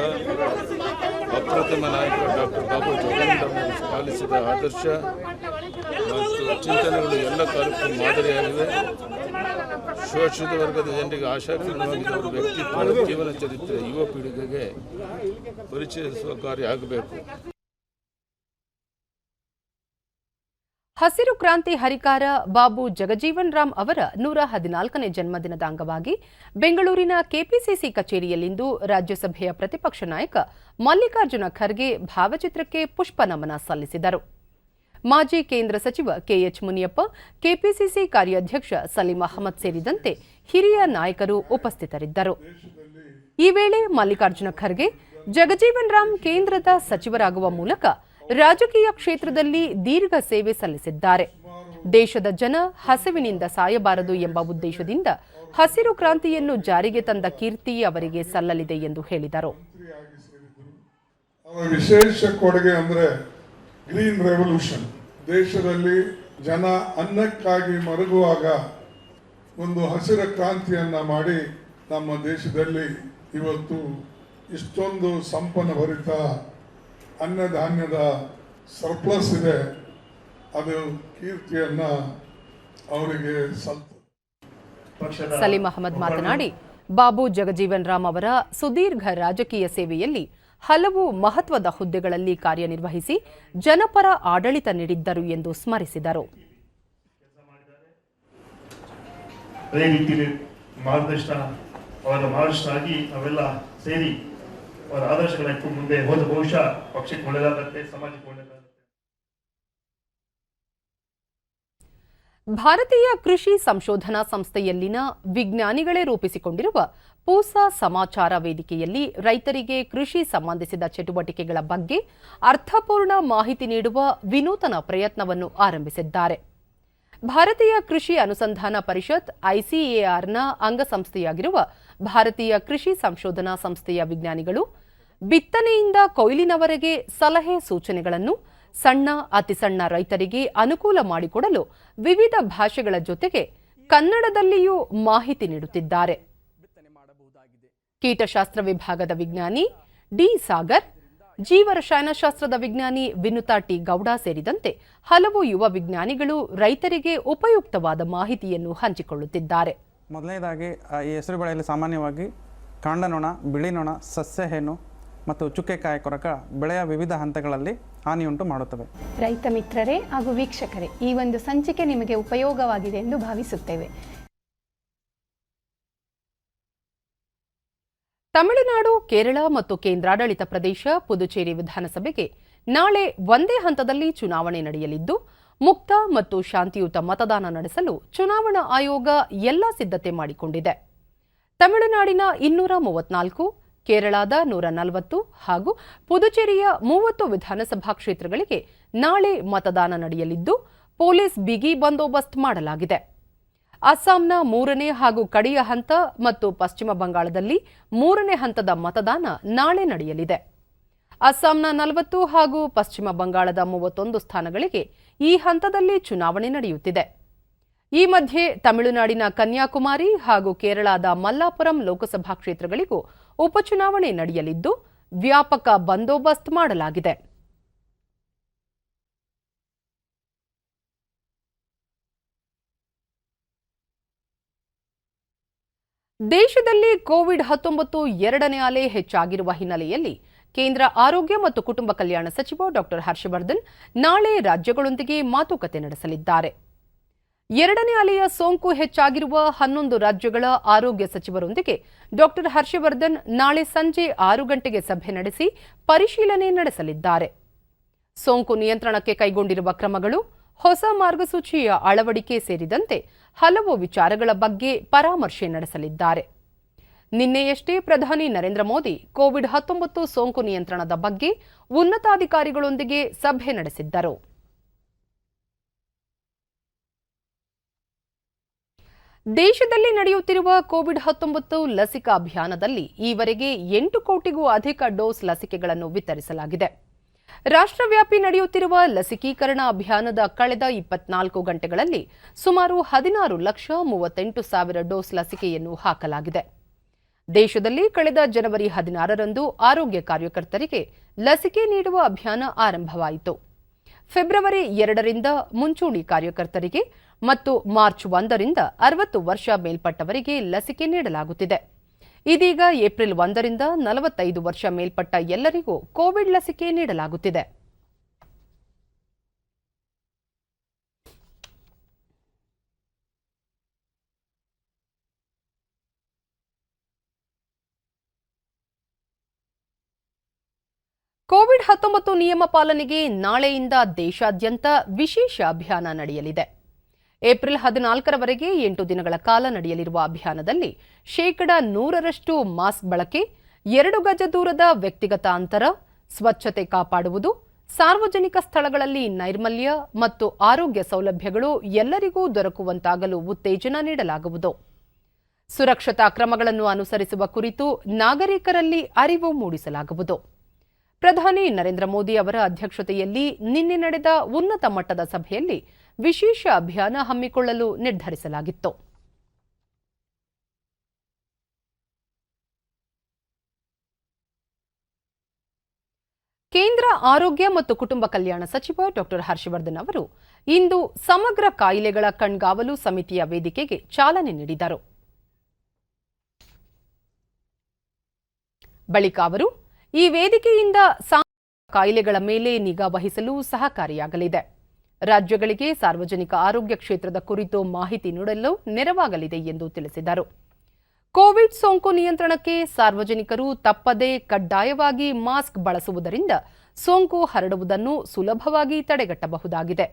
ಅಪ್ರತಿಮ ನಾಯಕ ಡಾಕ್ಟರ್ ಬಾಬು ಜಗಜೀವನ್ ರಾಮ್ ಪಾಲಿಸಿದ ಆದರ್ಶ ಮತ್ತು ಚಿಂತನೆಗಳು ಎಲ್ಲ ಕಾಲಕ್ಕೂ ಮಾದರಿಯಾಗಿವೆ. ಶೋಷಿತ ವರ್ಗದ ಜನರಿಗೆ ಆಶಾಕಿರಣವಾಗಿದ್ದ ಅವರ ವ್ಯಕ್ತಿತ್ವ, ಜೀವನ ಚರಿತ್ರೆ ಯುವ ಪೀಳಿಗೆಗೆ ಪರಿಚಯಿಸುವ ಕಾರ್ಯ ಆಗಬೇಕು. ಹಸಿರು ಕ್ರಾಂತಿ ಹರಿಕಾರ ಬಾಬು ಜಗಜೀವನ್ ರಾಮ್ ಅವರ 114ನೇ ಜನ್ಮದಿನದ ಅಂಗವಾಗಿ ಬೆಂಗಳೂರಿನ ಕೆಪಿಸಿಸಿ ಕಚೇರಿಯಲ್ಲಿಂದು ರಾಜ್ಯಸಭೆಯ ಪ್ರತಿಪಕ್ಷ ನಾಯಕ ಮಲ್ಲಿಕಾರ್ಜುನ ಖರ್ಗೆ ಭಾವಚಿತ್ರಕ್ಕೆ ಪುಷ್ಪ ನಮನ ಸಲ್ಲಿಸಿದರು. ಮಾಜಿ ಕೇಂದ್ರ ಸಚಿವ ಕೆಎಚ್ ಮುನಿಯಪ್ಪ, ಕೆಪಿಸಿಸಿ ಕಾರ್ಯಾಧ್ಯಕ್ಷ ಸಲೀಂ ಅಹಮದ್ ಸೇರಿದಂತೆ ಹಿರಿಯ ನಾಯಕರು ಉಪಸ್ಥಿತರಿದ್ದರು. ಈ ವೇಳೆ ಮಲ್ಲಿಕಾರ್ಜುನ ಖರ್ಗೆ ಜಗಜೀವನ್ ರಾಮ್ ಕೇಂದ್ರದ ಸಚಿವರಾಗುವ ಮೂಲಕ ರಾಜಕೀಯ ಕ್ಷೇತ್ರದಲ್ಲಿ ದೀರ್ಘ ಸೇವೆ ಸಲ್ಲಿಸಿದ್ದಾರೆ. ದೇಶದ ಜನ ಹಸಿವಿನಿಂದ ಸಾಯಬಾರದು ಎಂಬ ಉದ್ದೇಶದಿಂದ ಹಸಿರು ಕ್ರಾಂತಿಯನ್ನು ಜಾರಿಗೆ ತಂದ ಕೀರ್ತಿ ಅವರಿಗೆ ಸಲ್ಲಲಿದೆ ಎಂದು ಹೇಳಿದರು. ಅವರ ವಿಶೇಷ ಕೊಡುಗೆ ಅಂದ್ರೆ ಗ್ರೀನ್ ರೆವಲ್ಯೂಷನ್. ದೇಶದಲ್ಲಿ ಜನ ಅನ್ನಕ್ಕಾಗಿ ಮರಗುವಾಗ ಒಂದು ಹಸಿರು ಕ್ರಾಂತಿಯನ್ನ ಮಾಡಿ ನಮ್ಮ ದೇಶದಲ್ಲಿ ಇವತ್ತು ಇಷ್ಟೊಂದು ಸಂಪನ್ನಭರಿತ ಅನ್ನಧಾನ್ಯದ ಸರ್ಪ್ಲಸ್ ಇದೆ. ಅದು ಕೀರ್ತಿಯನ್ನ ಅವರಿಗೆ ಸಲ್ತದೆ. ಸಲೀಂ ಅಹಮದ್ ಮಾತನಾಡಿ, ಬಾಬು ಜಗಜೀವನ್ ರಾಮ್ ಅವರ ಸುದೀರ್ಘ ರಾಜಕೀಯ ಸೇವೆಯಲ್ಲಿ ಹಲವು ಮಹತ್ವದ ಹುದ್ದೆಗಳಲ್ಲಿ ಕಾರ್ಯನಿರ್ವಹಿಸಿ ಜನಪರ ಆಡಳಿತ ನೀಡಿದ್ದರು ಎಂದು ಸ್ಮರಿಸಿದರು. ಅದೇ ರೀತಿಯಲ್ಲಿ ಮಾರ್ಗದರ್ಶನ ಅವರ ಮಾರ್ಗದರ್ಶನಾಗಿ ನಾವೆಲ್ಲ ಸೇರಿ ಅವರ ಆದರ್ಶಗಳ ಇಟ್ಟು ಮುಂದೆ ಹೋದ ಬಹುಶಃ ಪಕ್ಷಕ್ಕೆ ಒಳ್ಳೆಯದಾಗುತ್ತೆ, ಸಮಾಜಕ್ಕೆ ಒಳ್ಳೆಯದಾಗುತ್ತೆ. ಭಾರತೀಯ ಕೃಷಿ ಸಂಶೋಧನಾ ಸಂಸ್ಥೆಯಲ್ಲಿನ ವಿಜ್ಞಾನಿಗಳೇ ರೂಪಿಸಿಕೊಂಡಿರುವ ಪೂಸಾ ಸಮಾಚಾರ ವೇದಿಕೆಯಲ್ಲಿ ರೈತರಿಗೆ ಕೃಷಿ ಸಂಬಂಧಿಸಿದ ಚಟುವಟಿಕೆಗಳ ಬಗ್ಗೆ ಅರ್ಥಪೂರ್ಣ ಮಾಹಿತಿ ನೀಡುವ ವಿನೂತನ ಪ್ರಯತ್ನವನ್ನು ಆರಂಭಿಸಿದ್ದಾರೆ. ಭಾರತೀಯ ಕೃಷಿ ಅನುಸಂಧಾನ ಪರಿಷತ್ ICARನ ಅಂಗಸಂಸ್ಥೆಯಾಗಿರುವ ಭಾರತೀಯ ಕೃಷಿ ಸಂಶೋಧನಾ ಸಂಸ್ಥೆಯ ವಿಜ್ಞಾನಿಗಳು ಬಿತ್ತನೆಯಿಂದ ಕೊಯ್ಲಿನವರೆಗೆ ಸಲಹೆ ಸೂಚನೆಗಳನ್ನು ಸಣ್ಣ ಅತಿಸಣ್ಣ ರೈತರಿಗೆ ಅನುಕೂಲ ಮಾಡಿಕೊಡಲು ವಿವಿಧ ಭಾಷೆಗಳ ಜೊತೆಗೆ ಕನ್ನಡದಲ್ಲಿಯೂ ಮಾಹಿತಿ ನೀಡುತ್ತಿದ್ದಾರೆ. ಕೀಟಶಾಸ್ತ್ರ ವಿಭಾಗದ ವಿಜ್ಞಾನಿ ಡಿ ಸಾಗರ್, ಜೀವರಸಾಯನಶಾಸ್ತ್ರದ ವಿಜ್ಞಾನಿ ವಿನುತಾ ಟಿ ಗೌಡ ಸೇರಿದಂತೆ ಹಲವು ಯುವ ವಿಜ್ಞಾನಿಗಳು ರೈತರಿಗೆ ಉಪಯುಕ್ತವಾದ ಮಾಹಿತಿಯನ್ನು ಹಂಚಿಕೊಳ್ಳುತ್ತಿದ್ದಾರೆ. ಮೊದಲನೇದಾಗಿ ಈ ಹೆಸರು ಬೆಳೆಯಲ್ಲಿ ಸಾಮಾನ್ಯವಾಗಿ ಕಾಂಡನೊಣ, ಬಿಳಿ ನೊಣ, ಸಸ್ಯ ಹೇನು ಮತ್ತು ಚುಕ್ಕೆಕಾಯಿ ಕೊರಕ ಬೆಳೆಯ ವಿವಿಧ ಹಂತಗಳಲ್ಲಿ ಹಾನಿಯುಂಟು ಮಾಡುತ್ತವೆ. ರೈತ ಮಿತ್ರರೇ ಹಾಗೂ ವೀಕ್ಷಕರೇ, ಈ ಒಂದು ಸಂಚಿಕೆ ನಿಮಗೆ ಉಪಯೋಗವಾಗಿದೆ ಎಂದು ಭಾವಿಸುತ್ತೇವೆ. ತಮಿಳುನಾಡು, ಕೇರಳ ಮತ್ತು ಕೇಂದ್ರಾಡಳಿತ ಪ್ರದೇಶ ಪುದುಚೇರಿ ವಿಧಾನಸಭೆಗೆ ನಾಳೆ ಒಂದೇ ಹಂತದಲ್ಲಿ ಚುನಾವಣೆ ನಡೆಯಲಿದ್ದು, ಮುಕ್ತ ಮತ್ತು ಶಾಂತಿಯುತ ಮತದಾನ ನಡೆಸಲು ಚುನಾವಣಾ ಆಯೋಗ ಎಲ್ಲ ಸಿದ್ಧತೆ ಮಾಡಿಕೊಂಡಿದೆ. ತಮಿಳುನಾಡಿನ 234, ಕೇರಳದ 140 ಹಾಗೂ ಪುದುಚೇರಿಯ 30 ವಿಧಾನಸಭಾ ಕ್ಷೇತ್ರಗಳಿಗೆ ನಾಳೆ ಮತದಾನ ನಡೆಯಲಿದ್ದು ಪೊಲೀಸ್ ಬಿಗಿ ಬಂದೋಬಸ್ತ್ ಮಾಡಲಾಗಿದೆ. ಅಸ್ಸಾಂನ 3ನೇ ಹಾಗೂ ಕಡೆಯ ಹಂತ ಮತ್ತು ಪಶ್ಚಿಮ ಬಂಗಾಳದಲ್ಲಿ 3ನೇ ಹಂತದ ಮತದಾನ ನಾಳೆ ನಡೆಯಲಿದೆ. ಅಸ್ಸಾಂನ 40 ಹಾಗೂ ಪಶ್ಚಿಮ ಬಂಗಾಳದ 31 ಸ್ಥಾನಗಳಿಗೆ ಈ ಹಂತದಲ್ಲಿ ಚುನಾವಣೆ ನಡೆಯುತ್ತಿದೆ. ಈ ಮಧ್ಯೆ ತಮಿಳುನಾಡಿನ ಕನ್ಯಾಕುಮಾರಿ ಹಾಗೂ ಕೇರಳದ ಮಲ್ಲಾಪುರಂ ಲೋಕಸಭಾ ಕ್ಷೇತ್ರಗಳಿಗೂ ಉಪಚುನಾವಣೆ ನಡೆಯಲಿದ್ದು ವ್ಯಾಪಕ ಬಂದೋಬಸ್ತ್ ಮಾಡಲಾಗಿದೆ. ದೇಶದಲ್ಲಿ ಕೋವಿಡ್-19 ಎರಡನೇ ಅಲೆ ಹೆಚ್ಚಾಗಿರುವ ಹಿನ್ನೆಲೆಯಲ್ಲಿ ಕೇಂದ್ರ ಆರೋಗ್ಯ ಮತ್ತು ಕುಟುಂಬ ಕಲ್ಯಾಣ ಸಚಿವ ಡಾಕ್ಟರ್ ಹರ್ಷವರ್ಧನ್ ನಾಳೆ ರಾಜ್ಯಗಳೊಂದಿಗೆ ಮಾತುಕತೆ ನಡೆಸಲಿದ್ದಾರೆ. ಎರಡನೇ ಅಲೆಯ ಸೋಂಕು ಹೆಚ್ಚಾಗಿರುವ 11 ರಾಜ್ಯಗಳ ಆರೋಗ್ಯ ಸಚಿವರೊಂದಿಗೆ ಡಾಕ್ಟರ್ ಹರ್ಷವರ್ಧನ್ ನಾಳೆ ಸಂಜೆ 6 ಗಂಟೆಗೆ ಸಭೆ ನಡೆಸಿ ಪರಿಶೀಲನೆ ನಡೆಸಲಿದ್ದಾರೆ. ಸೋಂಕು ನಿಯಂತ್ರಣಕ್ಕೆ ಕೈಗೊಂಡಿರುವ ಕ್ರಮಗಳು, ಹೊಸ ಮಾರ್ಗಸೂಚಿಯ ಅಳವಡಿಕೆ ಸೇರಿದಂತೆ ಹಲವು ವಿಚಾರಗಳ ಬಗ್ಗೆ ಪರಾಮರ್ಶೆ ನಡೆಸಲಿದ್ದಾರೆ. ನಿನ್ನೆಯಷ್ಟೇ ಪ್ರಧಾನಿ ನರೇಂದ್ರ ಮೋದಿ ಕೋವಿಡ್-19 ಸೋಂಕು ನಿಯಂತ್ರಣದ ಬಗ್ಗೆ ಉನ್ನತಾಧಿಕಾರಿಗಳೊಂದಿಗೆ ಸಭೆ ನಡೆಸಿದ್ದರು. ದೇಶದಲ್ಲಿ ನಡೆಯುತ್ತಿರುವ ಕೋವಿಡ್-19 ಲಸಿಕಾ ಅಭಿಯಾನದಲ್ಲಿ ಈವರೆಗೆ 8 ಕೋಟಿಗೂ ಅಧಿಕ ಡೋಸ್ ಲಸಿಕೆಗಳನ್ನು ವಿತರಿಸಲಾಗಿದೆ. ರಾಷ್ಟ್ರವ್ಯಾಪಿ ನಡೆಯುತ್ತಿರುವ ಲಸಿಕೀಕರಣ ಅಭಿಯಾನದ ಕಳೆದ 24 ಗಂಟೆಗಳಲ್ಲಿ ಸುಮಾರು 16,38,000 ಡೋಸ್ ಲಸಿಕೆಯನ್ನು ಹಾಕಲಾಗಿದೆ. ದೇಶದಲ್ಲಿ ಕಳೆದ ಜನವರಿ 16ರಂದು ಆರೋಗ್ಯ ಕಾರ್ಯಕರ್ತರಿಗೆ ಲಸಿಕೆ ನೀಡುವ ಅಭಿಯಾನ ಆರಂಭವಾಯಿತು. ಫೆಬ್ರವರಿ 2ರಿಂದ ಮುಂಚೂಣಿ ಕಾರ್ಯಕರ್ತರಿಗೆ ಮತ್ತು ಮಾರ್ಚ್ 1ರಿಂದ 60 ವರ್ಷ ಮೇಲ್ಪಟ್ಟವರಿಗೆ ಲಸಿಕೆ ನೀಡಲಾಗುತ್ತಿದೆ. ಇದೀಗ ಏಪ್ರಿಲ್ 1ರಿಂದ 45 ವರ್ಷ ಮೇಲ್ಪಟ್ಟ ಎಲ್ಲರಿಗೂ ಕೋವಿಡ್ ಲಸಿಕೆ ನೀಡಲಾಗುತ್ತಿದೆ. ಕೋವಿಡ್-19 ನಿಯಮ ಪಾಲನೆಗೆ ನಾಳೆಯಿಂದ ದೇಶಾದ್ಯಂತ ವಿಶೇಷ ಅಭಿಯಾನ ನಡೆಯಲಿದೆ. ಏಪ್ರಿಲ್ 14ರವರೆಗೆ 8 ದಿನಗಳ ಕಾಲ ನಡೆಯಲಿರುವ ಅಭಿಯಾನದಲ್ಲಿ 100% ಮಾಸ್ಕ್ ಬಳಕೆ, 2 ಗಜ ದೂರದ ವ್ಯಕ್ತಿಗತ ಅಂತರ, ಸ್ವಚ್ಛತೆ ಕಾಪಾಡುವುದು, ಸಾರ್ವಜನಿಕ ಸ್ಥಳಗಳಲ್ಲಿ ನೈರ್ಮಲ್ಯ ಮತ್ತು ಆರೋಗ್ಯ ಸೌಲಭ್ಯಗಳು ಎಲ್ಲರಿಗೂ ದೊರಕುವಂತಾಗಲು ಉತ್ತೇಜನ ನೀಡಲಾಗುವುದು. ಸುರಕ್ಷತಾ ಕ್ರಮಗಳನ್ನು ಅನುಸರಿಸುವ ಕುರಿತು ನಾಗರಿಕರಲ್ಲಿ ಅರಿವು ಮೂಡಿಸಲಾಗುವುದು. ಪ್ರಧಾನಿ ನರೇಂದ್ರ ಮೋದಿ ಅವರ ಅಧ್ಯಕ್ಷತೆಯಲ್ಲಿ ನಿನ್ನೆ ನಡೆದ ಉನ್ನತ ಮಟ್ಟದ ಸಭೆಯಲ್ಲಿ ವಿಶೇಷ ಅಭಿಯಾನ ಹಮ್ಮಿಕೊಳ್ಳಲು ನಿರ್ಧರಿಸಲಾಗಿತ್ತು. ಕೇಂದ್ರ ಆರೋಗ್ಯ ಮತ್ತು ಕುಟುಂಬ ಕಲ್ಯಾಣ ಸಚಿವ ಡಾಕ್ಟರ್ ಹರ್ಷವರ್ಧನ್ ಅವರು ಇಂದು ಸಮಗ್ರ ಕಾಯಿಲೆಗಳ ಕಣ್ಗಾವಲು ಸಮಿತಿಯ ವೇದಿಕೆಗೆ ಚಾಲನೆ ನೀಡಿದರು. ಬಳಿಕ ಅವರು ಈ ವೇದಿಕೆಯಿಂದ ಸಾಂಕ್ರಾಮಿಕ ಕಾಯಿಲೆಗಳ ಮೇಲೆ ನಿಗಾ ವಹಿಸಲು ಸಹಕಾರಿಯಾಗಲಿದೆ. ರಾಜ್ಯಗಳಿಗೆ ಸಾರ್ವಜನಿಕ ಆರೋಗ್ಯ ಕ್ಷೇತ್ರದ ಕುರಿತು ಮಾಹಿತಿ ನೀಡಲು ನೆರವಾಗಲಿದೆ ಎಂದು ತಿಳಿಸಿದರು. ಕೋವಿಡ್ ಸೋಂಕು ನಿಯಂತ್ರಣಕ್ಕೆ ಸಾರ್ವಜನಿಕರು ತಪ್ಪದೇ ಕಡ್ಡಾಯವಾಗಿ ಮಾಸ್ಕ್ ಬಳಸುವುದರಿಂದ ಸೋಂಕು ಹರಡುವುದನ್ನು ಸುಲಭವಾಗಿ ತಡೆಗಟ್ಟಬಹುದಾಗಿದೆ.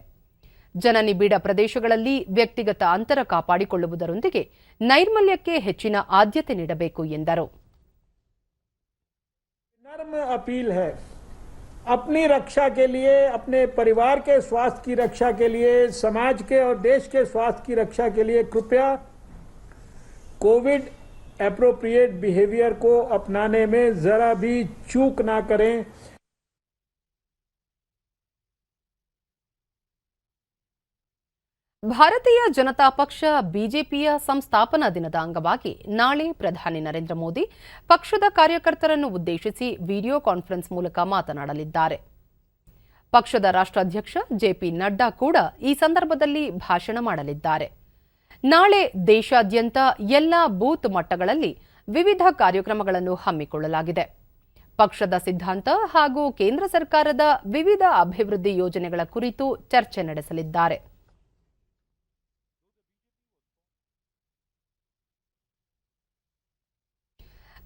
ಜನನಿಬಿಡ ಪ್ರದೇಶಗಳಲ್ಲಿ ವ್ಯಕ್ತಿಗತ ಅಂತರ ಕಾಪಾಡಿಕೊಳ್ಳುವುದರೊಂದಿಗೆ ನೈರ್ಮಲ್ಯಕ್ಕೆ ಹೆಚ್ಚಿನ ಆದ್ಯತೆ ನೀಡಬೇಕು ಎಂದರು. अपील है, अपनी रक्षा के लिए, अपने परिवार के स्वास्थ्य की रक्षा के लिए, समाज के और देश के स्वास्थ्य की रक्षा के लिए कृपया कोविड एप्रोप्रिएट बिहेवियर को अपनाने में जरा भी चूक ना करें. ಭಾರತೀಯ ಜನತಾ ಪಕ್ಷ ಬಿಜೆಪಿಯ ಸಂಸ್ಥಾಪನಾ ದಿನದ ಅಂಗವಾಗಿ ನಾಳೆ ಪ್ರಧಾನಿ ನರೇಂದ್ರ ಮೋದಿ ಪಕ್ಷದ ಕಾರ್ಯಕರ್ತರನ್ನು ಉದ್ದೇಶಿಸಿ ವಿಡಿಯೋ ಕಾನ್ಫರೆನ್ಸ್ ಮೂಲಕ ಮಾತನಾಡಲಿದ್ದಾರೆ. ಪಕ್ಷದ ರಾಷ್ಟ್ರಾಧ್ಯಕ್ಷ ಜೆಪಿ ನಡ್ಡಾ ಕೂಡ ಈ ಸಂದರ್ಭದಲ್ಲಿ ಭಾಷಣ ಮಾಡಲಿದ್ದಾರೆ. ನಾಳೆ ದೇಶಾದ್ಯಂತ ಎಲ್ಲಾ ಬೂತ್ ಮಟ್ಟಗಳಲ್ಲಿ ವಿವಿಧ ಕಾರ್ಯಕ್ರಮಗಳನ್ನು ಹಮ್ಮಿಕೊಳ್ಳಲಾಗಿದೆ. ಪಕ್ಷದ ಸಿದ್ಧಾಂತ ಹಾಗೂ ಕೇಂದ್ರ ಸರ್ಕಾರದ ವಿವಿಧ ಅಭಿವೃದ್ಧಿ ಯೋಜನೆಗಳ ಕುರಿತು ಚರ್ಚೆ ನಡೆಸಲಿದ್ದಾರೆ.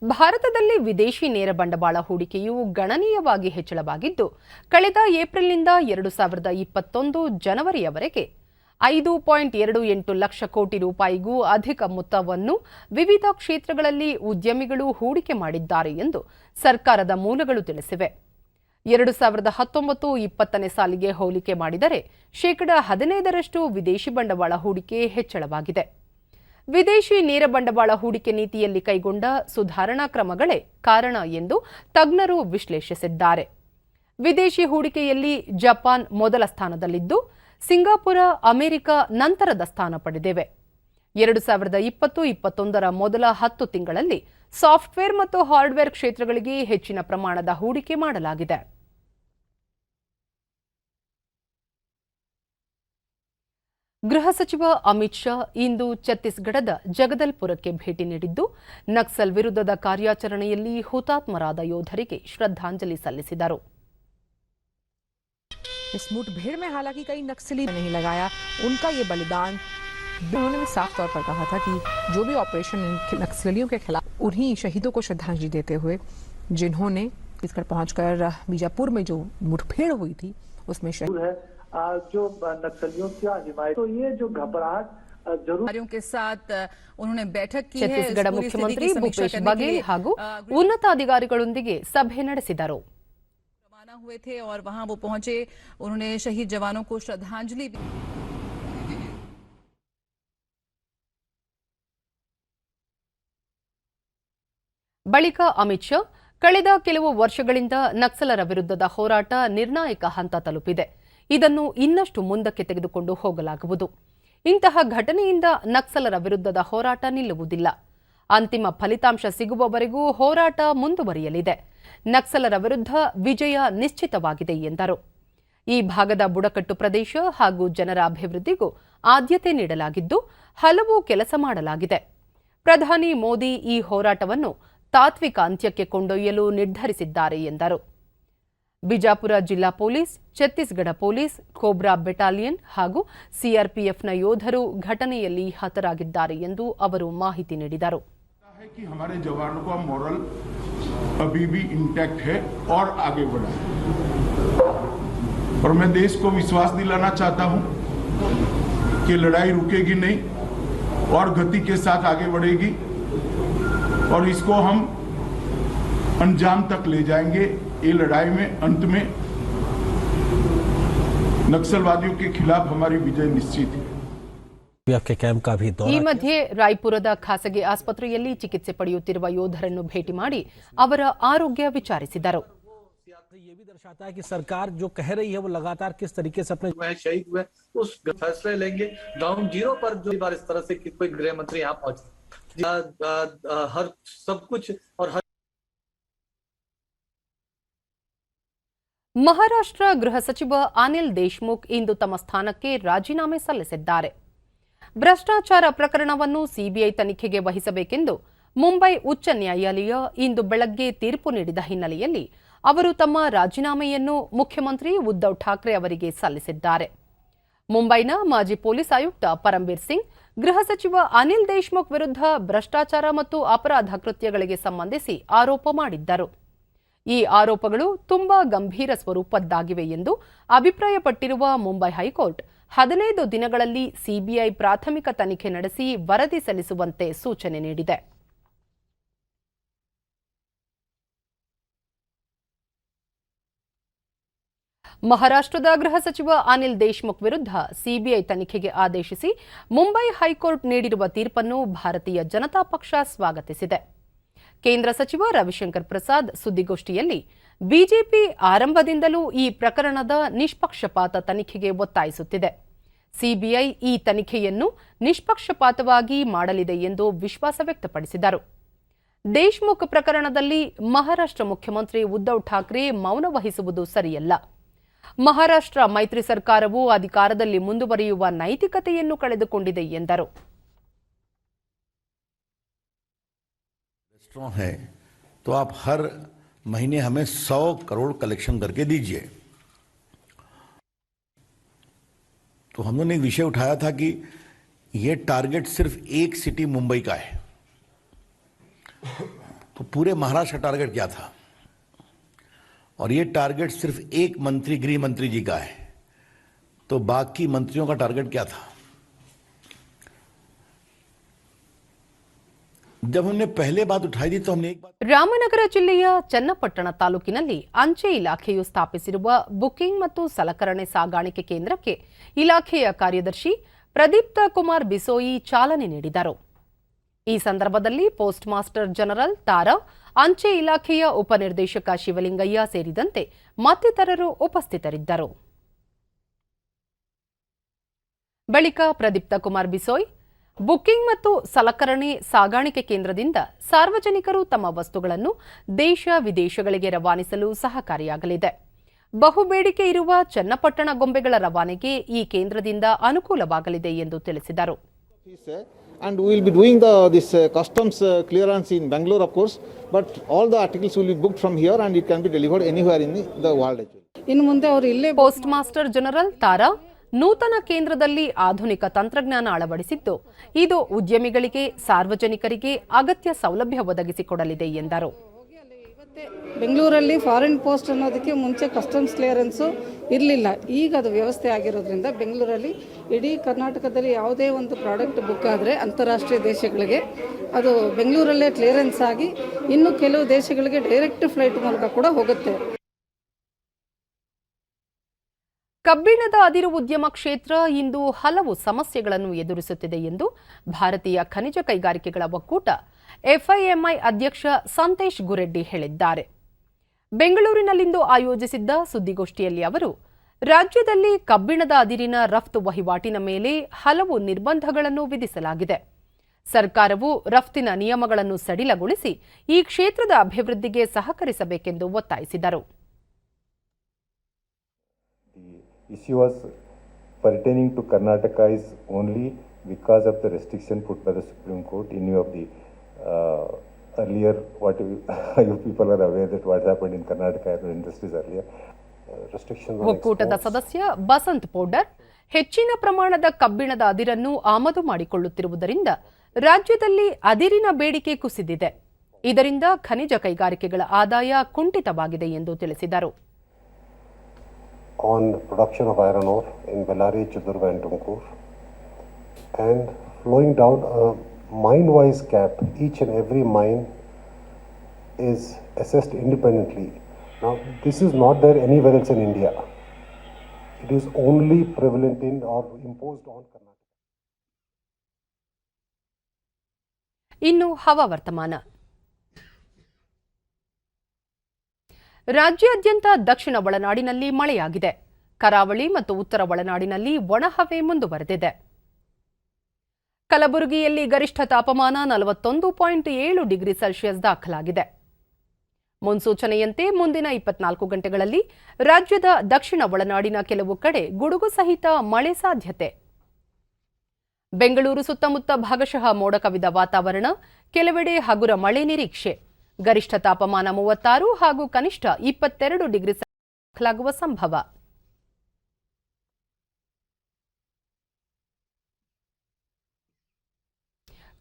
ಭಾರತದಲ್ಲಿ ವಿದೇಶಿ ನೇರ ಬಂಡವಾಳ ಹೂಡಿಕೆಯು ಗಣನೀಯವಾಗಿ ಹೆಚ್ಚಳವಾಗಿದ್ದು, ಕಳೆದ ಏಪ್ರಿಲ್ನಿಂದ 2021 ಜನವರಿಯವರೆಗೆ 5.28 ಲಕ್ಷ ಕೋಟಿ ರೂಪಾಯಿಗೂ ಅಧಿಕ ಮೊತ್ತವನ್ನು ವಿವಿಧ ಕ್ಷೇತ್ರಗಳಲ್ಲಿ ಉದ್ಯಮಿಗಳು ಹೂಡಿಕೆ ಮಾಡಿದ್ದಾರೆ ಎಂದು ಸರ್ಕಾರದ ಮೂಲಗಳು ತಿಳಿಸಿವೆ. 2019-20 ಸಾಲಿಗೆ ಹೋಲಿಕೆ ಮಾಡಿದರೆ ಶೇಕಡಾ 15ರಷ್ಟು ವಿದೇಶಿ ಬಂಡವಾಳ ಹೂಡಿಕೆ ಹೆಚ್ಚಳವಾಗಿದೆ. ವಿದೇಶಿ ನೇರ ಬಂಡವಾಳ ಹೂಡಿಕೆ ನೀತಿಯಲ್ಲಿ ಕೈಗೊಂಡ ಸುಧಾರಣಾ ಕ್ರಮಗಳೇ ಕಾರಣ ಎಂದು ತಜ್ಞರು ವಿಶ್ಲೇಷಿಸಿದ್ದಾರೆ. ವಿದೇಶಿ ಹೂಡಿಕೆಯಲ್ಲಿ ಜಪಾನ್ ಮೊದಲ ಸ್ಥಾನದಲ್ಲಿದ್ದು, ಸಿಂಗಾಪುರ, ಅಮೆರಿಕ ನಂತರದ ಸ್ಥಾನ ಪಡೆದಿವೆ. 2020-21 ಮೊದಲ 10 ತಿಂಗಳಲ್ಲಿ ಸಾಫ್ಟ್ವೇರ್ ಮತ್ತು ಹಾರ್ಡ್ವೇರ್ ಕ್ಷೇತ್ರಗಳಿಗೆ ಹೆಚ್ಚಿನ ಪ್ರಮಾಣದ ಹೂಡಿಕೆ ಮಾಡಲಾಗಿದೆ. ಗೃಹ ಸಚಿವ ಅಮಿತ್ ಶಾ ಇಂದು ಛತ್ತೀಸ್ಗಢದ ಜಗದಲ್ಪುರಕ್ಕೆ ಭೇಟಿ ನೀಡಿದ್ದು, ನಕ್ಸಲ್ ವಿರುದ್ಧದ ಕಾರ್ಯಾಚರಣೆಯಲ್ಲಿ ಹುತಾತ್ಮರಾದ ಯೋಧರಿಗೆ ಶ್ರದ್ಧಾಂಜಲಿ ಸಲ್ಲಿಸಿದರು. इस मुठभेड़ में हालांकि कई नक्सली नहीं लगाया, उनका ये बलिदान, उन्होंने भी साफ तौर पर कहा था कि जो भी ऑपरेशन नक्सलियों के खिलाफ, उन्हीं शहीदों को श्रद्धांजलि देते हुए जिन्होंने छत्तीसगढ़ पहुंचकर बीजापुर में जो मुठभेड़ हुई थी उसमें शहीद है, जो नक्सलियों की हिमायत, तो ये जो घबराहट जरूर के साथ उन्होंने बैठक की है. ಛತ್ತೀಸ್ಗಢ ಮುಖ್ಯಮಂತ್ರಿ ಭೂಪೇಶ್ ಬಘೇಲ್ ಹಾಗೂ ಉನ್ನತ ಅಧಿಕಾರಿಗಳೊಂದಿಗೆ ಸಭೆ ನಡೆಸಿದರು. हुए थे और वहां वो पहुंचे, उन्होंने शहीद जवानों को श्रद्धांजलि दी. ಬಳಿಕ ಅಮಿತ್ ಶಾ, ಕಳೆದ ಕೆಲವು ವರ್ಷಗಳಿಂದ ನಕ್ಸಲರ ವಿರುದ್ಧದ ಹೋರಾಟ ನಿರ್ಣಾಯಕ ಹಂತ ತಲುಪಿದೆ. ಇದನ್ನು ಇನ್ನಷ್ಟು ಮುಂದಕ್ಕೆ ತೆಗೆದುಕೊಂಡು ಹೋಗಲಾಗುವುದು. ಇಂತಹ ಘಟನೆಯಿಂದ ನಕ್ಸಲರ ವಿರುದ್ಧದ ಹೋರಾಟ ನಿಲ್ಲುವುದಿಲ್ಲ. ಅಂತಿಮ ಫಲಿತಾಂಶ ಸಿಗುವವರೆಗೂ ಹೋರಾಟ ಮುಂದುವರಿಯಲಿದೆ. ನಕ್ಸಲರ ವಿರುದ್ಧ ವಿಜಯ ನಿಶ್ಚಿತವಾಗಿದೆ ಎಂದರು. ಈ ಭಾಗದ ಬುಡಕಟ್ಟು ಪ್ರದೇಶ ಹಾಗೂ ಜನರ ಅಭಿವೃದ್ಧಿಗೂ ಆದ್ಯತೆ ನೀಡಲಾಗಿದ್ದು, ಹಲವು ಕೆಲಸ ಮಾಡಲಾಗಿದೆ. ಪ್ರಧಾನಿ ಮೋದಿ ಈ ಹೋರಾಟವನ್ನು ತಾತ್ವಿಕ ಅಂತ್ಯಕ್ಕೆ ಕೊಂಡೊಯ್ಯಲು ನಿರ್ಧರಿಸಿದ್ದಾರೆ ಎಂದರು. ಬಿಜಾಪುರ ಜಿಲ್ಲಾ police, Chhattisgarh police, cobra battalion ಹಾಗೂ ಸಿಆರ್ಪಿಎಫ್ನ ಯೋಧರು ಘಟನೆಯಲ್ಲಿ ಹತರಾಗಿದ್ದಾರೆ ಎಂದು ಅವರು ಮಾಹಿತಿ ನೀಡಿದರು. कि हमारे जवानों का मॉरल अभी भी इंटैक्ट है और आगे बढ़ा है, और मैं देश को विश्वास दिलाना चाहता हूं कि लड़ाई रुकेगी नहीं और गति के साथ आगे बढ़ेगी, और इसको हम अंजाम तक ले जाएंगे. ये लड़ाई में अंत में नक्सलवादियों के खिलाफ हमारी विजय निश्चित है. ಈ ಮಧ್ಯೆ ರಾಯ್ಪುರದ ಖಾಸಗಿ ಆಸ್ಪತ್ರೆಯಲ್ಲಿ ಚಿಕಿತ್ಸೆ ಪಡೆಯುತ್ತಿರುವ ಯೋಧರನ್ನು ಭೇಟಿ ಮಾಡಿ ಅವರ ಆರೋಗ್ಯ ವಿಚಾರಿಸಿದರು. ये भी दर्शाता है कि सरकार जो कह रही है वो लगातार किस तरीके से अपने शहीद हुए उस फैसले लेंगे. ग्राउंड जीरो पर जो बार इस तरह से कि कोई गृह मंत्री यहाँ पहुंचे, हर सब कुछ और हर ಮಹಾರಾಷ್ಟ್ರ ಗೃಹ ಸಚಿವ ಅನಿಲ್ ದೇಶ್ಮುಖ್ ಇಂದು ತಮ್ಮ ಸ್ಥಾನಕ್ಕೆ ರಾಜೀನಾಮೆ ಸಲ್ಲಿಸಿದ್ದಾರೆ. ಭ್ರಷ್ಟಾಚಾರ ಪ್ರಕರಣವನ್ನು ಸಿಬಿಐ ತನಿಖೆಗೆ ವಹಿಸಬೇಕೆಂದು ಮುಂಬೈ ಉಚ್ಚ ನ್ಯಾಯಾಲಯ ಇಂದು ಬೆಳಗ್ಗೆ ತೀರ್ಪು ನೀಡಿದ ಹಿನ್ನೆಲೆಯಲ್ಲಿ ಅವರು ತಮ್ಮ ರಾಜೀನಾಮೆಯನ್ನು ಮುಖ್ಯಮಂತ್ರಿ ಉದ್ಧವ್ ಠಾಕ್ರೆ ಅವರಿಗೆ ಸಲ್ಲಿಸಿದ್ದಾರೆ. ಮುಂಬೈನ ಮಾಜಿ ಪೊಲೀಸ್ ಆಯುಕ್ತ ಪರಂಬೀರ್ ಸಿಂಗ್ ಗೃಹ ಸಚಿವ ಅನಿಲ್ ದೇಶ್ಮುಖ್ ವಿರುದ್ಧ ಭ್ರಷ್ಟಾಚಾರ ಮತ್ತು ಅಪರಾಧ ಕೃತ್ಯಗಳಿಗೆ ಸಂಬಂಧಿಸಿ ಆರೋಪ ಮಾಡಿದ್ದರು. ಈ ಆರೋಪಗಳು ತುಂಬಾ ಗಂಭೀರ ಸ್ವರೂಪದ್ದಾಗಿವೆ ಎಂದು ಅಭಿಪ್ರಾಯಪಟ್ಟಿರುವ ಮುಂಬೈ ಹೈಕೋರ್ಟ್ 15 ದಿನಗಳಲ್ಲಿ ಸಿಬಿಐ ಪ್ರಾಥಮಿಕ ತನಿಖೆ ನಡೆಸಿ ವರದಿ ಸಲ್ಲಿಸುವಂತೆ ಸೂಚನೆ ನೀಡಿದೆ. ಮಹಾರಾಷ್ಟ್ರದ ಗೃಹ ಸಚಿವ ಅನಿಲ್ ದೇಶ್ಮುಖ್ ವಿರುದ್ಧ ಸಿಬಿಐ ತನಿಖೆಗೆ ಆದೇಶಿಸಿ ಮುಂಬೈ ಹೈಕೋರ್ಟ್ ನೀಡಿರುವ ತೀರ್ಪನ್ನು ಭಾರತೀಯ ಜನತಾ ಪಕ್ಷ ಸ್ವಾಗತಿಸಿದೆ. ಕೇಂದ್ರ ಸಚಿವ ರವಿಶಂಕರ್ ಪ್ರಸಾದ್ ಸುದ್ದಿಗೋಷ್ಠಿಯಲ್ಲಿ ಬಿಜೆಪಿ ಆರಂಭದಿಂದಲೂ ಈ ಪ್ರಕರಣದ ನಿಷ್ಪಕ್ಷಪಾತ ತನಿಖೆಗೆ ಒತ್ತಾಯಿಸುತ್ತಿದೆ. ಸಿಬಿಐ ಈ ತನಿಖೆಯನ್ನು ನಿಷ್ಪಕ್ಷಪಾತವಾಗಿ ಮಾಡಲಿದೆ ಎಂದು ವಿಶ್ವಾಸ ವ್ಯಕ್ತಪಡಿಸಿದರು. ದೇಶ್ಮುಖ್ ಪ್ರಕರಣದಲ್ಲಿ ಮಹಾರಾಷ್ಟ್ರ ಮುಖ್ಯಮಂತ್ರಿ ಉದ್ಧವ್ ಠಾಕ್ರೆ ಮೌನ ವಹಿಸುವುದು ಸರಿಯಲ್ಲ. ಮಹಾರಾಷ್ಟ್ರ ಮೈತ್ರಿ ಸರ್ಕಾರವು ಅಧಿಕಾರದಲ್ಲಿ ಮುಂದುವರಿಯುವ ನೈತಿಕತೆಯನ್ನು ಕಳೆದುಕೊಂಡಿದೆ ಎಂದರು. है तो आप हर महीने हमें 100 करोड़ कलेक्शन करके दीजिए. तो हम लोगों ने एक विषय उठाया था कि ये टारगेट सिर्फ एक सिटी मुंबई का है, तो पूरे महाराष्ट्र का टारगेट क्या था, और ये टारगेट सिर्फ एक मंत्री गृह मंत्री जी का है, तो बाकी मंत्रियों का टारगेट क्या था. जब हमने पहले बात उठाई थी तो हमने एक बात ರಾಮನಗರ ಜಿಲ್ಲೆಯ ಚನ್ನಪಟ್ಟಣ ತಾಲೂಕಿನಲ್ಲಿ ಅಂಚೆ ಇಲಾಖೆಯು ಸ್ಥಾಪಿಸಿರುವ ಬುಕಿಂಗ್ ಮತ್ತು ಸಲಕರಣೆ ಸಾಗಾಣಿಕೆ ಕೇಂದ್ರಕ್ಕೆ ಇಲಾಖೆಯ ಕಾರ್ಯದರ್ಶಿ ಪ್ರದೀಪ್ತ ಕುಮಾರ್ ಬಿಸೋಯಿ ಚಾಲನೆ ನೀಡಿದರು. ಈ ಸಂದರ್ಭದಲ್ಲಿ ಪೋಸ್ಟ್ ಮಾಸ್ಟರ್ ಜನರಲ್ ತಾರಾ, ಅಂಚೆ ಇಲಾಖೆಯ ಉಪನಿರ್ದೇಶಕ ಶಿವಲಿಂಗಯ್ಯ ಸೇರಿದಂತೆ ಮತ್ತಿತರರು ಉಪಸ್ಥಿತರಿದ್ದರು. ಬಳಿಕ ಪ್ರದೀಪ್ತ ಕುಮಾರ್ ಬಿಸೋಯ್ ಬುಕಿಂಗ್ ಮತ್ತು ಸಲಕರಣೆ ಸಾಗಾಣಿಕೆ ಕೇಂದ್ರದಿಂದ ಸಾರ್ವಜನಿಕರು ತಮ್ಮ ವಸ್ತುಗಳನ್ನು ದೇಶ ವಿದೇಶಗಳಿಗೆ ರವಾನಿಸಲು ಸಹಕಾರಿಯಾಗಲಿದೆ. ಬಹುಬೇಡಿಕೆ ಇರುವ ಚನ್ನಪಟ್ಟಣ ಗೊಂಬೆಗಳ ರವಾನೆಗೆ ಈ ಕೇಂದ್ರದಿಂದ ಅನುಕೂಲವಾಗಲಿದೆ ಎಂದು ತಿಳಿಸಿದರು. And we will be doing this customs clearance in Bangalore, of course, but all the articles will be booked from here and it can be delivered anywhere in the world. ಇನ್ನು ಮುಂದೆ ಅವರು ಇಲ್ಲೇ ಪೋಸ್ಟ್ ಮಾಸ್ಟರ್ ಜನರಲ್ ತಾರಾ ನೂತನ ಕೇಂದ್ರದಲ್ಲಿ ಆಧುನಿಕ ತಂತ್ರಜ್ಞಾನ ಅಳವಡಿಸಿದ್ದು, ಇದು ಉದ್ಯಮಿಗಳಿಗೆ, ಸಾರ್ವಜನಿಕರಿಗೆ ಅಗತ್ಯ ಸೌಲಭ್ಯ ಒದಗಿಸಿಕೊಡಲಿದೆ ಎಂದರು. ಬೆಂಗಳೂರಲ್ಲಿ ಫಾರಿನ್ ಪೋಸ್ಟ್ ಅನ್ನೋದಕ್ಕೆ ಮುಂಚೆ ಕಸ್ಟಮ್ಸ್ ಕ್ಲಿಯರೆನ್ಸು ಇರಲಿಲ್ಲ. ಈಗ ಅದು ವ್ಯವಸ್ಥೆ ಆಗಿರೋದ್ರಿಂದ ಬೆಂಗಳೂರಲ್ಲಿ ಇಡೀ ಕರ್ನಾಟಕದಲ್ಲಿ ಯಾವುದೇ ಒಂದು ಪ್ರಾಡಕ್ಟ್ ಬುಕ್ ಆದರೆ ಅಂತಾರಾಷ್ಟ್ರೀಯ ದೇಶಗಳಿಗೆ ಅದು ಬೆಂಗಳೂರಲ್ಲೇ ಕ್ಲಿಯರೆನ್ಸ್ ಆಗಿ ಇನ್ನು ಕೆಲವು ದೇಶಗಳಿಗೆ ಡೈರೆಕ್ಟ್ ಫ್ಲೈಟ್ ಮೂಲಕ ಕೂಡ ಹೋಗುತ್ತೆ. ಕಬ್ಬಿಣದ ಅದಿರು ಉದ್ಯಮ ಕ್ಷೇತ್ರ ಇಂದು ಹಲವು ಸಮಸ್ಯೆಗಳನ್ನು ಎದುರಿಸುತ್ತಿದೆ ಎಂದು ಭಾರತೀಯ ಖನಿಜ ಕೈಗಾರಿಕೆಗಳ ಒಕ್ಕೂಟ ಎಫ್ಐಎಂಐ ಅಧ್ಯಕ್ಷ ಸಂತೇಶ್ ಗುರೆಡ್ಡಿ ಹೇಳಿದ್ದಾರೆ. ಬೆಂಗಳೂರಿನಲ್ಲಿಂದು ಆಯೋಜಿಸಿದ್ದ ಸುದ್ದಿಗೋಷ್ಠಿಯಲ್ಲಿ ಅವರು, ರಾಜ್ಯದಲ್ಲಿ ಕಬ್ಬಿಣದ ಅದಿರಿನ ರಫ್ತು ವಹಿವಾಟಿನ ಮೇಲೆ ಹಲವು ನಿರ್ಬಂಧಗಳನ್ನು ವಿಧಿಸಲಾಗಿದೆ. ಸರ್ಕಾರವು ರಫ್ತಿನ ನಿಯಮಗಳನ್ನು ಸಡಿಲಗೊಳಿಸಿ ಈ ಕ್ಷೇತ್ರದ ಅಭಿವೃದ್ಧಿಗೆ ಸಹಕರಿಸಬೇಕೆಂದು ಒತ್ತಾಯಿಸಿದರು. Issue was pertaining to Karnataka is only because of the restriction put by the Supreme Court in view of the earlier, what you people are aware that what happened in Karnataka industries earlier. ಒಕ್ಕೂಟದ ಸದಸ್ಯ Basant powder, ಹೆಚ್ಚಿನ ಪ್ರಮಾಣದ ಕಬ್ಬಿಣದ ಅದಿರನ್ನು ಆಮದು ಮಾಡಿಕೊಳ್ಳುತ್ತಿರುವುದರಿಂದ ರಾಜ್ಯದಲ್ಲಿ ಅದಿರಿನ ಬೇಡಿಕೆ ಕುಸಿದಿದೆ. ಇದರಿಂದ ಖನಿಜ ಕೈಗಾರಿಕೆಗಳ ಆದಾಯ ಕುಂಠಿತವಾಗಿದೆ ಎಂದು ತಿಳಿಸಿದರು. On production of iron ore in Bellary, Chittorgarh and Tumkur, and flowing down a mine-wise cap. Each and every mine is assessed independently. Now, this is not there anywhere else in India. It is only prevalent in or imposed on Karnataka. ಇನ್ನು ಹವಾವರ್ತಮಾನ. ರಾಜ್ಯಾದ್ಯಂತ ದಕ್ಷಿಣ ಒಳನಾಡಿನಲ್ಲಿ ಮಳೆಯಾಗಿದೆ. ಕರಾವಳಿ ಮತ್ತು ಉತ್ತರ ಒಳನಾಡಿನಲ್ಲಿ ಒಣಹವೆ ಮುಂದುವರೆದಿದೆ. ಕಲಬುರಗಿಯಲ್ಲಿ ಗರಿಷ್ಠ ತಾಪಮಾನ 41.7 ಡಿಗ್ರಿ ಸೆಲ್ಸಿಯಸ್ ದಾಖಲಾಗಿದೆ. ಮುನ್ಸೂಚನೆಯಂತೆ ಮುಂದಿನ 24 ಗಂಟೆಗಳಲ್ಲಿ ರಾಜ್ಯದ ದಕ್ಷಿಣ ಒಳನಾಡಿನ ಕೆಲವು ಕಡೆ ಗುಡುಗು ಸಹಿತ ಮಳೆ ಸಾಧ್ಯತೆ. ಬೆಂಗಳೂರು ಸುತ್ತಮುತ್ತ ಭಾಗಶಃ ಮೋಡ ಕವಿದ ವಾತಾವರಣ, ಕೆಲವೆಡೆ ಹಗುರ ಮಳೆ ನಿರೀಕ್ಷೆ. ಗರಿಷ್ಠ ತಾಪಮಾನ 36 ಹಾಗೂ ಕನಿಷ್ಠ 22 ಡಿಗ್ರಿ ದಾಖಲಾಗುವ ಸಂಭವ.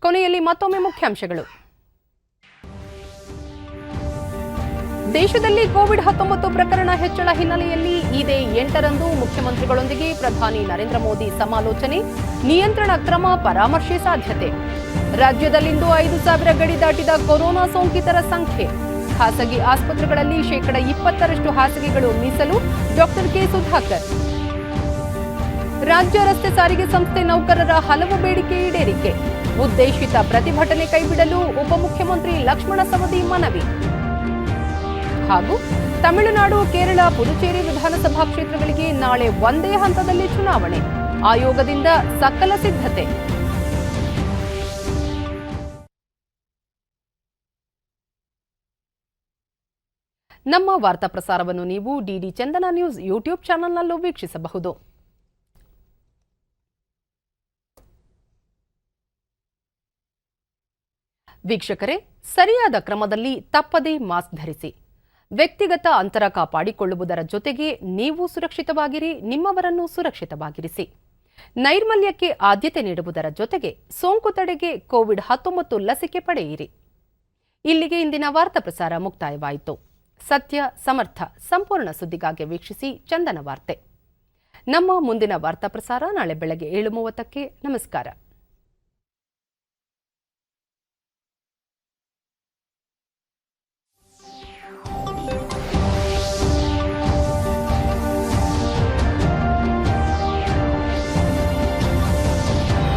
ಕೊನೆಯಲ್ಲಿ ಮತ್ತೊಮ್ಮೆ ಮುಖ್ಯಾಂಶಗಳು. ದೇಶದಲ್ಲಿ ಕೋವಿಡ್-19 ಪ್ರಕರಣ ಹೆಚ್ಚಳ ಹಿನ್ನೆಲೆಯಲ್ಲಿ ಇದೇ 8ರಂದು ಮುಖ್ಯಮಂತ್ರಿಗಳೊಂದಿಗೆ ಪ್ರಧಾನಿ ನರೇಂದ್ರ ಮೋದಿ ಸಮಾಲೋಚನೆ, ನಿಯಂತ್ರಣ ಕ್ರಮ ಪರಾಮರ್ಶೆ ಸಾಧ್ಯತೆ. ರಾಜ್ಯದಲ್ಲಿಂದು 5,000 ಗಡಿ ದಾಟಿದ ಕೊರೋನಾ ಸೋಂಕಿತರ ಸಂಖ್ಯೆ. ಖಾಸಗಿ ಆಸ್ಪತ್ರೆಗಳಲ್ಲಿ 20% ಹಾಸಿಗೆಗಳು ಮೀಸಲು, ಡಾಕ್ಟರ್ ಕೆ ಸುಧಾಕರ್. ರಾಜ್ಯ ರಸ್ತೆ ಸಾರಿಗೆ ಸಂಸ್ಥೆ ನೌಕರರ ಹಲವು ಬೇಡಿಕೆ ಈಡೇರಿಕೆ, ಉದ್ದೇಶಿತ ಪ್ರತಿಭಟನೆ ಕೈಬಿಡಲು ಉಪಮುಖ್ಯಮಂತ್ರಿ ಲಕ್ಷ್ಮಣ ಸವದಿ ಮನವಿ. ಹಾಗೂ ತಮಿಳುನಾಡು, ಕೇರಳ, ಪುದುಚೇರಿ ವಿಧಾನಸಭಾ ಕ್ಷೇತ್ರಗಳಿಗೆ ನಾಳೆ ಒಂದೇ ಹಂತದಲ್ಲಿ ಚುನಾವಣೆ, ಆಯೋಗದಿಂದ ಸಕಲ ಸಿದ್ಧತೆ. ನಮ್ಮ ವಾರ್ತಾ ಪ್ರಸಾರವನ್ನು ನೀವು ಡಿಡಿ ಚಂದನ ನ್ಯೂಸ್ ಯೂಟ್ಯೂಬ್ ಚಾನೆಲ್ನಲ್ಲೂ ವೀಕ್ಷಿಸಬಹುದು. ವೀಕ್ಷಕರೇ, ಸರಿಯಾದ ಕ್ರಮದಲ್ಲಿ ತಪ್ಪದೇ ಮಾಸ್ಕ್ ಧರಿಸಿ. ವ್ಯಕ್ತಿಗತ ಅಂತರ ಕಾಪಾಡಿಕೊಳ್ಳುವುದರ ಜೊತೆಗೆ ನೀವು ಸುರಕ್ಷಿತವಾಗಿರಿ, ನಿಮ್ಮವರನ್ನು ಸುರಕ್ಷಿತವಾಗಿರಿಸಿ. ನೈರ್ಮಲ್ಯಕ್ಕೆ ಆದ್ಯತೆ ನೀಡುವುದರ ಜೊತೆಗೆ ಸೋಂಕು ತಡೆಗೆ ಕೋವಿಡ್-19 ಲಸಿಕೆ ಪಡೆಯಿರಿ. ಇಲ್ಲಿಗೆ ಇಂದಿನ ವಾರ್ತಾ ಪ್ರಸಾರ ಮುಕ್ತಾಯವಾಯಿತು. ಸತ್ಯ, ಸಮರ್ಥ, ಸಂಪೂರ್ಣ ಸುದ್ದಿಗಾಗಿ ವೀಕ್ಷಿಸಿ ಚಂದನ ವಾರ್ತೆ. ನಮ್ಮ ಮುಂದಿನ ವಾರ್ತಾ ಪ್ರಸಾರ ನಾಳೆ ಬೆಳಗ್ಗೆ 7:30ಕ್ಕೆ. ನಮಸ್ಕಾರ.